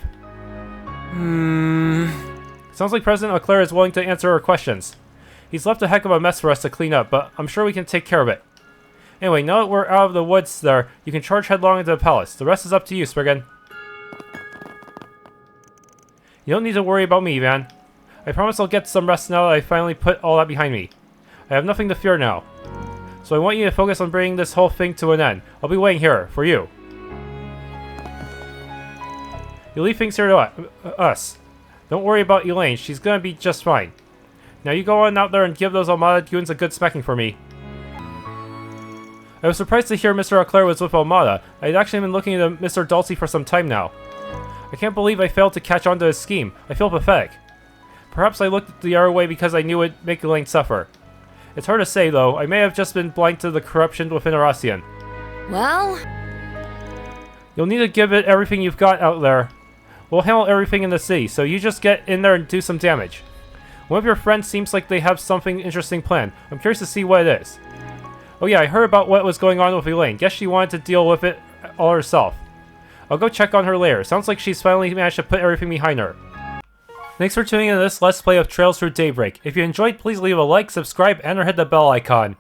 Sounds like President Leclerc is willing to answer our questions. He's left a heck of a mess for us to clean up, but I'm sure we can take care of it. Anyway, now that we're out of the woods there, you can charge headlong into the palace. The rest is up to you, Spriggan. You don't need to worry about me, Van. I promise I'll get some rest now that I finally put all that behind me. I have nothing to fear now. So I want you to focus on bringing this whole thing to an end. I'll be waiting here, for you. You leave things here to us. Don't worry about Elaine, she's gonna be just fine. Now you go on out there and give those Armada goons a good smacking for me. I was surprised to hear Mr. Leclerc was with Armada. I had actually been looking at Mr. Dulcie for some time now. I can't believe I failed to catch on to his scheme. I feel pathetic. Perhaps I looked the other way because I knew it'd make Elaine suffer. It's hard to say, though. I may have just been blind to the corruption within Oracion. Well... You'll need to give it everything you've got out there. We'll handle everything in the city, so you just get in there and do some damage. One of your friends seems like they have something interesting planned. I'm curious to see what it is. Oh yeah, I heard about what was going on with Elaine. Guess she wanted to deal with it all herself. I'll go check on her later. Sounds like she's finally managed to put everything behind her. Thanks for tuning in to this Let's Play of Trails Through Daybreak. If you enjoyed, please leave a like, subscribe, and or hit the bell icon.